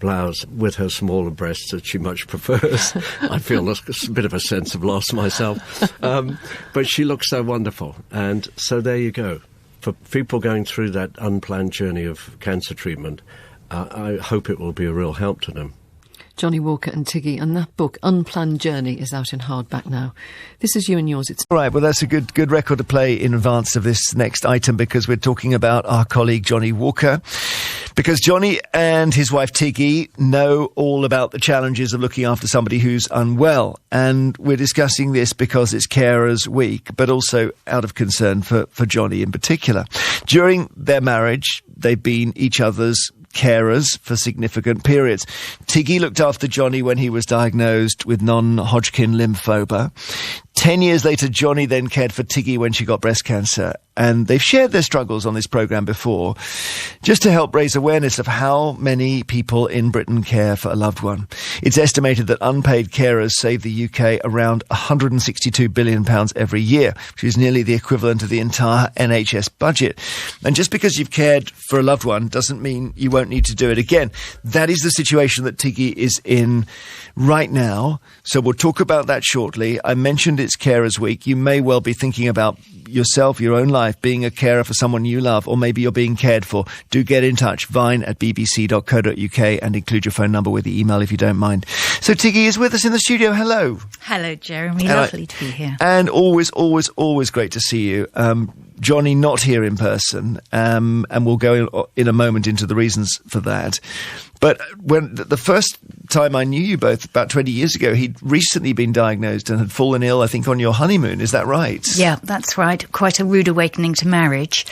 blouse with her smaller breasts that she much prefers. I feel a bit of a sense of loss myself. But she looks so wonderful. And so there you go. For people going through that unplanned journey of cancer treatment, I hope it will be a real help to them. Johnnie Walker and Tiggy, and that book, Unplanned Journey, is out in hardback now. This is You and Yours. It's all right, well, that's a good record to play in advance of this next item, because we're talking about our colleague Johnnie Walker. Because Johnnie and his wife Tiggy know all about the challenges of looking after somebody who's unwell. And we're discussing this because it's Carers Week, but also out of concern for Johnnie in particular. During their marriage, they've been each other's carers for significant periods. Tiggy looked after Johnnie when he was diagnosed with non-Hodgkin lymphoma. 10 years later, Johnnie then cared for Tiggy when she got breast cancer. And they've shared their struggles on this programme before, just to help raise awareness of how many people in Britain care for a loved one. It's estimated that unpaid carers save the UK around £162 billion every year, which is nearly the equivalent of the entire NHS budget. And just because you've cared for a loved one doesn't mean you won't need to do it again. That is the situation that Tiggy is in right now. So we'll talk about that shortly. I mentioned it's Carers Week. You may well be thinking about yourself, your own life, being a carer for someone you love, or maybe you're being cared for. Do get in touch, vine@bbc.co.uk, and include your phone number with the email if you don't mind. So Tiggy is with us in the studio. Hello. Hello, Jeremy. Lovely to be here. And always great to see you. Johnnie not here in person, and we'll go in a moment into the reasons for that. But when the first time I knew you both, about 20 years ago, he'd recently been diagnosed and had fallen ill, I think, on your honeymoon. Is that right? Yeah, that's right. Quite a rude awakening to marriage.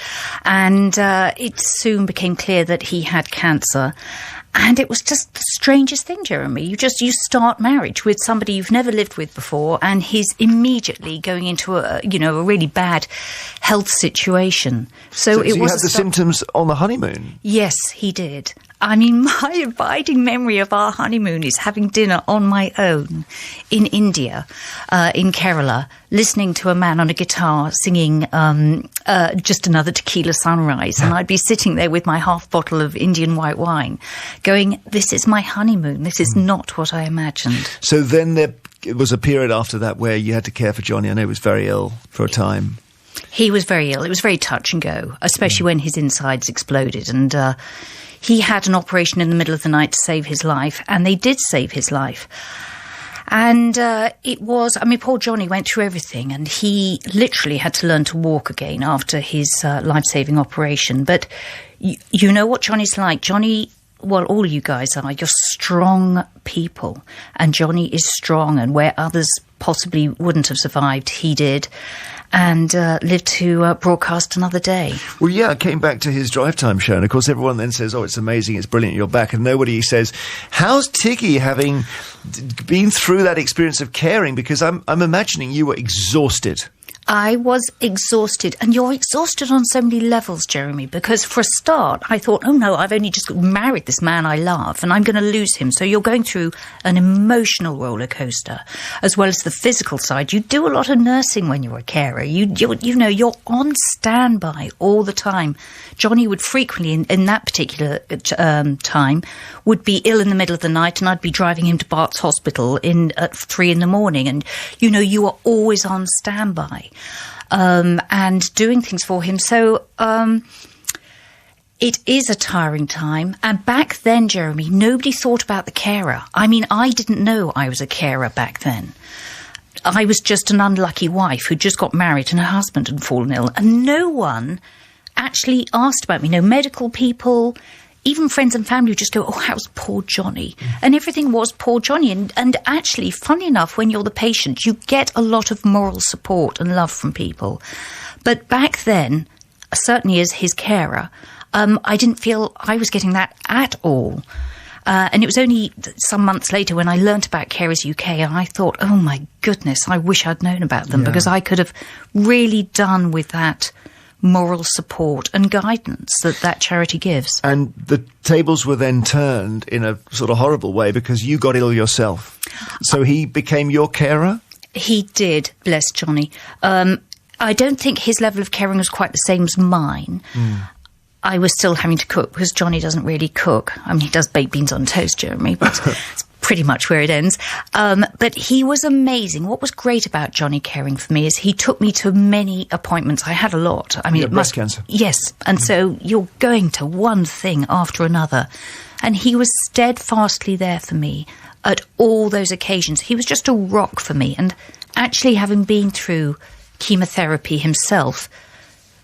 And it soon became clear that he had cancer. And it was just the strangest thing, Jeremy. You start marriage with somebody you've never lived with before, and he's immediately going into a really bad health situation. So it was. You had the symptoms on the honeymoon? Yes, he did. I mean, my abiding memory of our honeymoon is having dinner on my own in India, in Kerala, listening to a man on a guitar singing Just Another Tequila Sunrise. And I'd be sitting there with my half bottle of Indian white wine going, this is my honeymoon. This is not what I imagined. So then there was a period after that where you had to care for Johnnie. I know he was very ill for a time. He was very ill. It was very touch and go, especially when his insides exploded. And he had an operation in the middle of the night to save his life, and they did save his life. And it was, I mean, poor Johnny went through everything, and he literally had to learn to walk again after his life-saving operation. But you know what Johnny's like. Johnny, well, all you guys are, you're strong people. And Johnny is strong, and where others possibly wouldn't have survived, he did. And lived to broadcast another day. Well, yeah, I came back to his Drive Time show, and of course everyone then says, oh, it's amazing, it's brilliant, you're back, and nobody says, how's Tiggy having been through that experience of caring? Because I'm imagining you were exhausted. I was exhausted, and you're exhausted on so many levels, Jeremy, because for a start, I thought, oh no, I've only just married this man I love, and I'm going to lose him. So you're going through an emotional roller coaster, as well as the physical side. You do a lot of nursing when you're a carer. You know, you're on standby all the time. Johnny would frequently, in that particular time, would be ill in the middle of the night, and I'd be driving him to Bart's Hospital at 3 a.m, and, you know, you are always on standby. And doing things for him. So it is a tiring time. And back then, Jeremy, nobody thought about the carer. I mean, I didn't know I was a carer back then. I was just an unlucky wife who just got married and her husband had fallen ill. And no one actually asked about me. No medical people, even friends and family would just go, oh, how's poor Johnny? And everything was poor Johnny. And actually, funny enough, when you're the patient, you get a lot of moral support and love from people. But back then, certainly as his carer, I didn't feel I was getting that at all. And it was only some months later when I learnt about Carers UK, and I thought, oh my goodness, I wish I'd known about them, because I could have really done with that moral support and guidance that charity gives. And the tables were then turned in a sort of horrible way because you got ill yourself. So he became your carer? He did, bless Johnny. I don't think his level of caring was quite the same as mine. I was still having to cook because Johnny doesn't really cook. I mean, he does baked beans on toast, Jeremy, but it's pretty much where it ends. But he was amazing. What was great about Johnny caring for me is he took me to many appointments. I had a lot. I mean, breast cancer. Yes. And so you're going to one thing after another. And he was steadfastly there for me at all those occasions. He was just a rock for me. And actually, having been through chemotherapy himself,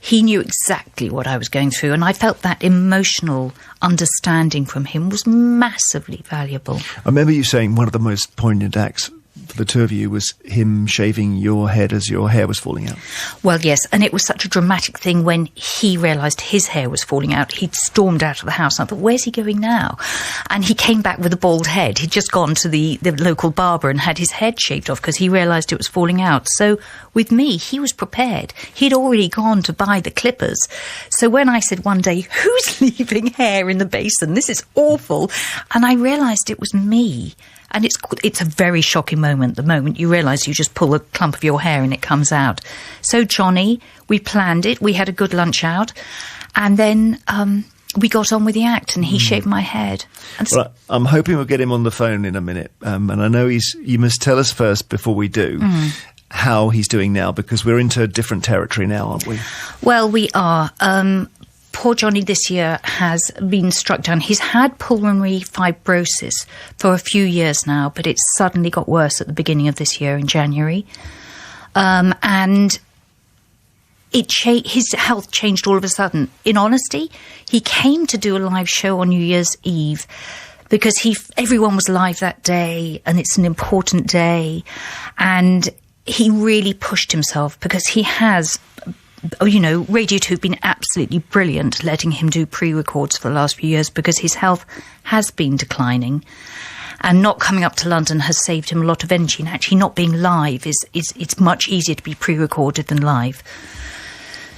he knew exactly what I was going through, and I felt that emotional understanding from him was massively valuable. I remember you saying one of the most poignant acts for the two of you was him shaving your head as your hair was falling out. Well, yes, and it was such a dramatic thing when he realised his hair was falling out. He'd stormed out of the house, and I thought, where's he going now? And he came back with a bald head. He'd just gone to the local barber and had his head shaved off because he realised it was falling out. So with me, he was prepared. He'd already gone to buy the clippers. So when I said one day, who's leaving hair in the basin? This is awful. And I realised it was me. And it's a very shocking moment, the moment you realise you just pull a clump of your hair and it comes out. So Johnny, we planned it, we had a good lunch out, and then we got on with the act, and he shaved my head. And well, I'm hoping we'll get him on the phone in a minute, and I know you must tell us first before we do how he's doing now, because we're into different territory now, aren't we? Well, we are. Poor Johnny this year has been struck down. He's had pulmonary fibrosis for a few years now, but it suddenly got worse at the beginning of this year in January. And his health changed all of a sudden. In honesty, he came to do a live show on New Year's Eve because everyone was live that day, and it's an important day. And he really pushed himself because he has... You know, Radio 2 have been absolutely brilliant letting him do pre-records for the last few years because his health has been declining, and not coming up to London has saved him a lot of energy. And actually not being live it's much easier to be pre-recorded than live.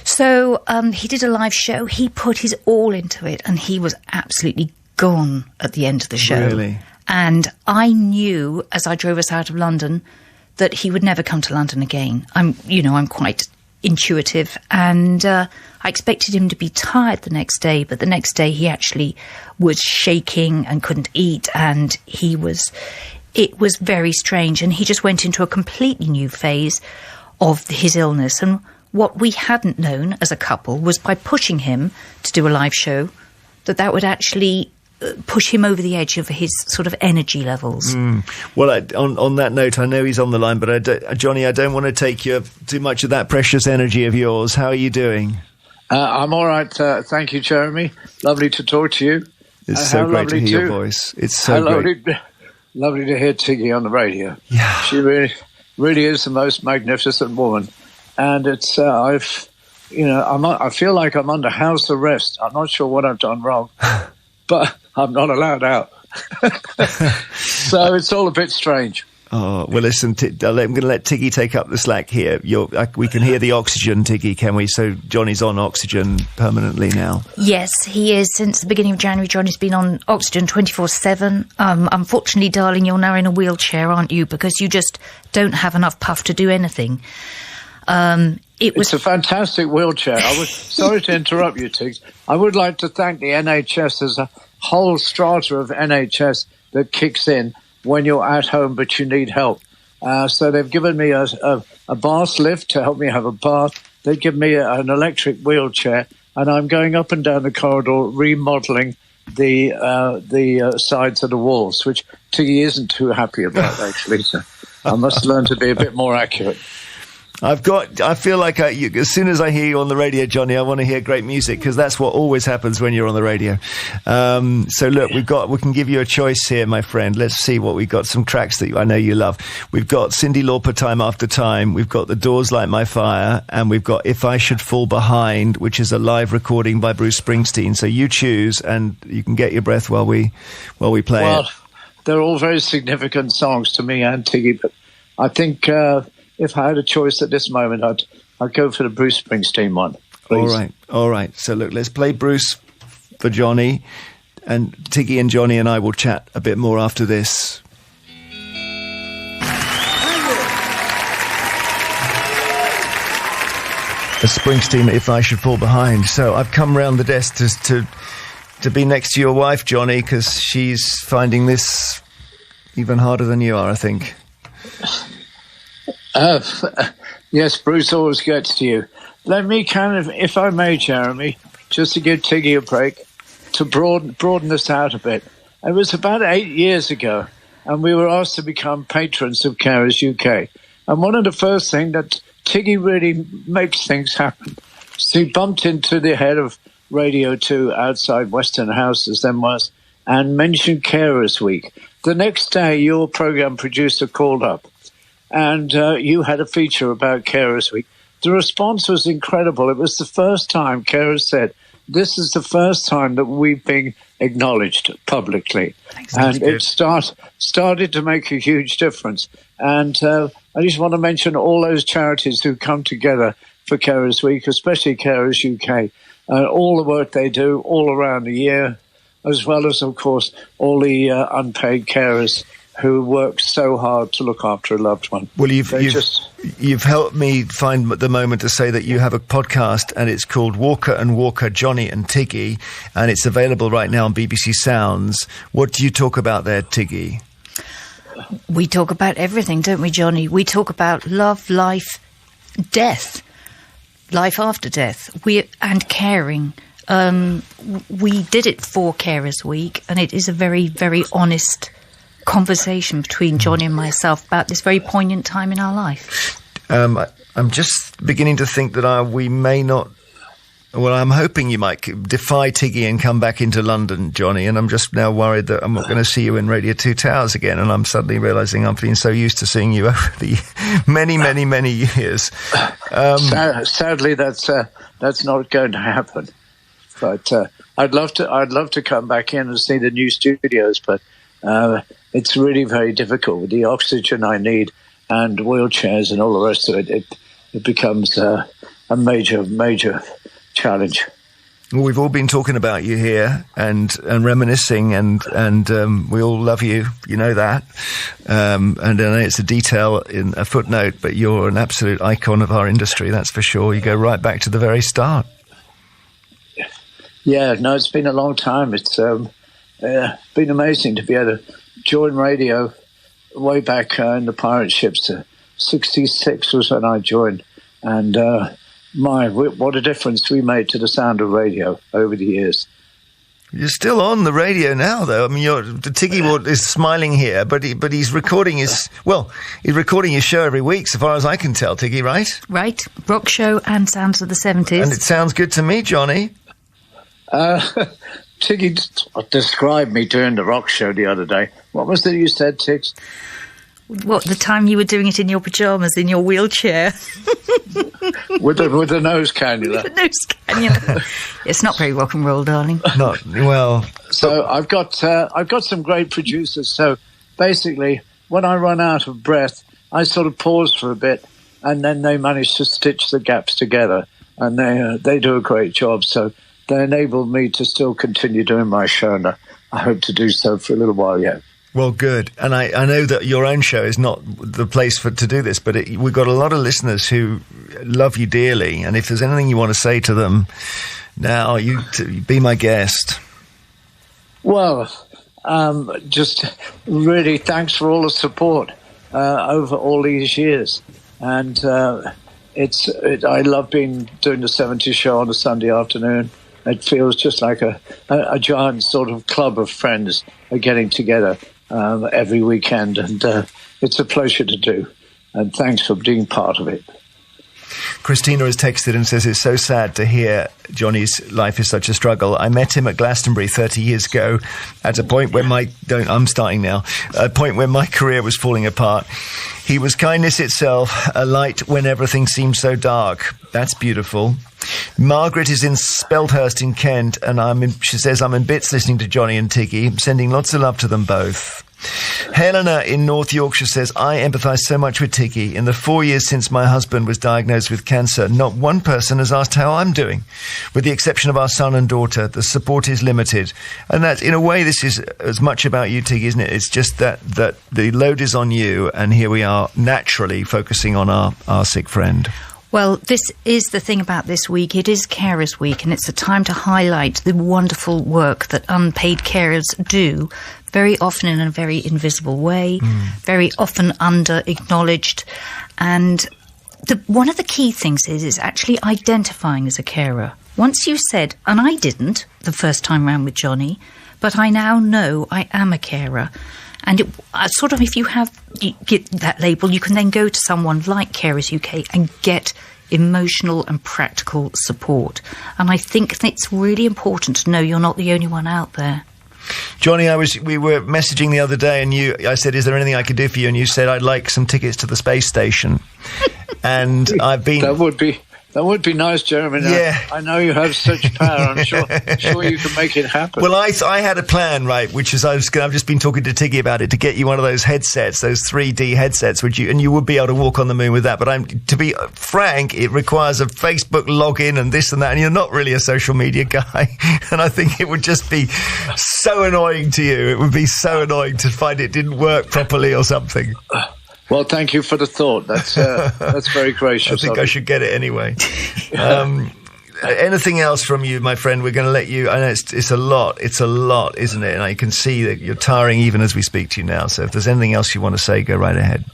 So he did a live show. He put his all into it, and he was absolutely gone at the end of the show. Really? And I knew as I drove us out of London that he would never come to London again. I'm quite intuitive, and I expected him to be tired the next day, but the next day he actually was shaking and couldn't eat, and it was very strange, and he just went into a completely new phase of his illness. And what we hadn't known as a couple was by pushing him to do a live show that would actually push him over the edge of his sort of energy levels. Well, on that note, I know he's on the line, but Johnny, I don't want to take too much of that precious energy of yours. How are you doing? I'm all right. Thank you, Jeremy. Lovely to talk to you. It's so great to hear your voice. It's so great. Lovely to hear Tiggy on the radio. Yeah. She really is the most magnificent woman. And it's, I feel like I'm under house arrest. I'm not sure what I've done wrong, but I'm not allowed out. So it's all a bit strange. Oh, well, listen, I'm going to let Tiggy take up the slack here. We can hear the oxygen, Tiggy, can we? So Johnny's on oxygen permanently now. Yes, he is. Since the beginning of January, Johnny's been on oxygen 24/7. Unfortunately, darling, you're now in a wheelchair, aren't you? Because you just don't have enough puff to do anything. It's a fantastic wheelchair. Sorry to interrupt you, Tiggs. I would like to thank the NHS. There's a whole strata of NHS that kicks in when you're at home but you need help. So they've given me a bath lift to help me have a bath. They've given me an electric wheelchair, and I'm going up and down the corridor remodelling the sides of the walls, which Tiggy isn't too happy about, actually. So I must learn to be a bit more accurate. I feel like as soon as I hear you on the radio, Johnny, I want to hear great music, because that's what always happens when you're on the radio. So look, we can give you a choice here, my friend. Let's see what we've got. Some tracks that I know you love. We've got Cyndi Lauper, Time After Time. We've got The Doors, Light My Fire. And we've got If I Should Fall Behind, which is a live recording by Bruce Springsteen. So you choose, and you can get your breath while we play it. They're all very significant songs to me and Tiggy, but I think, if I had a choice at this moment, I'd go for the Bruce Springsteen one, please. All right. So look, let's play Bruce for Johnny, and Tiggy and Johnny and I will chat a bit more after this. A Springsteen, If I Should Fall Behind. So I've come round the desk to be next to your wife, Johnny, because she's finding this even harder than you are, I think. Yes, Bruce always gets to you. Let me if I may, Jeremy, just to give Tiggy a break, to broaden this out a bit. It was about 8 years ago, and we were asked to become patrons of Carers UK. And one of the first things that Tiggy really makes things happen. So he bumped into the head of Radio 2 outside Western House, as then was, and mentioned Carers Week. The next day, your program producer called up, and you had a feature about Carers Week. The response was incredible. It was the first time Carers said, this is the first time that we've been acknowledged publicly. And it started to make a huge difference. And I just want to mention all those charities who come together for Carers Week, especially Carers UK, all the work they do all around the year, as well as, of course, all the unpaid carers who work so hard to look after a loved one. Well, you've helped me find the moment to say that you have a podcast, and it's called Walker and Walker, Johnny and Tiggy, and it's available right now on BBC Sounds. What do you talk about there, Tiggy? We talk about everything, don't we, Johnny? We talk about love, life, death, life after death, and caring. We did it for Carers Week, and it is a very, very honest conversation between Johnny and myself about this very poignant time in our life. I'm just beginning to think that we may not. Well, I'm hoping you might defy Tiggy and come back into London, Johnny, and I'm just now worried that I'm not going to see you in Radio 2 Towers again, and I'm suddenly realising I've been so used to seeing you over the many, many, many years. Sadly, that's not going to happen. But I'd love to come back in and see the new studios, but it's really very difficult with the oxygen I need and wheelchairs and all the rest of it. It becomes a major challenge. Well, we've all been talking about you here and reminiscing, and we all love you. You know that. And I know it's a detail in a footnote, but you're an absolute icon of our industry. That's for sure. You go right back to the very start. Yeah, no, it's been a long time. It's been amazing to be able to join radio way back in the pirate ships. 66 was when I joined, and what a difference we made to the sound of radio over the years. You're still on the radio now, though. I mean, Tiggy is smiling here, but he's recording his show every week, so far as I can tell, Tiggy, right? Right. Rock show and Sounds of the 70s. And it sounds good to me, Johnny. Tiggy described me doing the rock show the other day. What was it you said, Tiggs? What, the time you were doing it in your pyjamas, in your wheelchair? with a nose cannula. With a nose cannula. It's not very rock and roll, darling. Not well. So I've got some great producers. So basically, when I run out of breath, I sort of pause for a bit, and then they manage to stitch the gaps together, and they do a great job. So they enable me to still continue doing my show, and I hope to do so for a little while yet. Well, good. And I know that your own show is not the place to do this, but we've got a lot of listeners who love you dearly. And if there's anything you want to say to them now, you be my guest. Well, just really thanks for all the support over all these years. And I love doing the 70s show on a Sunday afternoon. It feels just like a giant sort of club of friends are getting together every weekend, and it's a pleasure to do, and thanks for being part of it. Christina has texted and says it's so sad to hear Johnny's life is such a struggle. I met him at Glastonbury 30 years ago at a point where my career was falling apart. He was kindness itself, a light when everything seemed so dark. That's beautiful. Margaret is in Speldhurst in Kent, and she says, I'm in bits listening to Johnny and Tiggy. I'm sending lots of love to them both. Helena in North Yorkshire says, I empathise so much with Tiggy. In the 4 years since my husband was diagnosed with cancer, not one person has asked how I'm doing. With the exception of our son and daughter, the support is limited. And that, in a way, this is as much about you, Tiggy, isn't it? It's just that the load is on you, and here we are naturally focusing on our sick friend. Well, this is the thing about this week. It is Carers Week, and it's a time to highlight the wonderful work that unpaid carers do, very often in a very invisible way, very often under-acknowledged. And one of the key things is actually identifying as a carer. Once you said, and I didn't the first time round with Johnny, but I now know I am a carer. And if you get that label, you can then go to someone like Carers UK and get emotional and practical support. And I think it's really important to know you're not the only one out there. Johnny, we were messaging the other day, and I said, is there anything I could do for you? And you said, I'd like some tickets to the space station. And I've been... That would be nice, Jeremy. Yeah. I know you have such power. I'm sure you can make it happen. Well, I had a plan, right, which is I've just been talking to Tiggy about it, to get you one of those headsets, those 3D headsets, and you would be able to walk on the moon with that. But to be frank, it requires a Facebook login and this and that, and you're not really a social media guy. And I think it would just be so annoying to you. It would be so annoying to find it didn't work properly or something. Well, thank you for the thought. That's very gracious. I think I should get it anyway. Anything else from you, my friend? We're going to let you. I know it's a lot. It's a lot, isn't it? And I can see that you're tiring even as we speak to you now. So if there's anything else you want to say, go right ahead.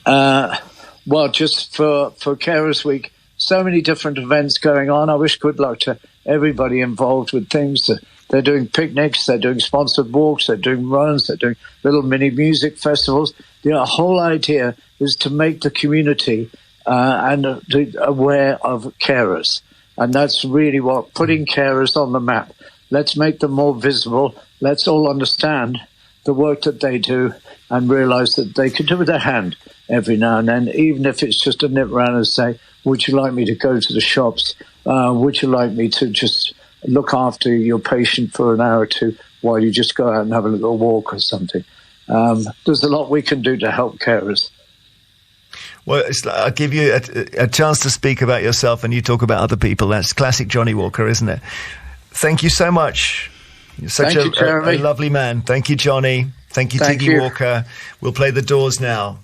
Well, just for Carers Week, so many different events going on. I wish good luck to everybody involved with things. They're doing picnics, they're doing sponsored walks, they're doing runs, they're doing little mini music festivals. The whole idea is to make the community aware of carers. And that's really putting carers on the map. Let's make them more visible. Let's all understand the work that they do and realise that they can do with their hand every now and then, even if it's just a nip round and say, would you like me to go to the shops? Would you like me to just look after your patient for an hour or two while you just go out and have a little walk or something? There's a lot we can do to help carers. Well, I'll give you a chance to speak about yourself and you talk about other people. That's classic Johnnie Walker, isn't it? Thank you so much. You're such a lovely man. Thank you, Johnny. Thank you, Tiggy Walker. We'll play The Doors now.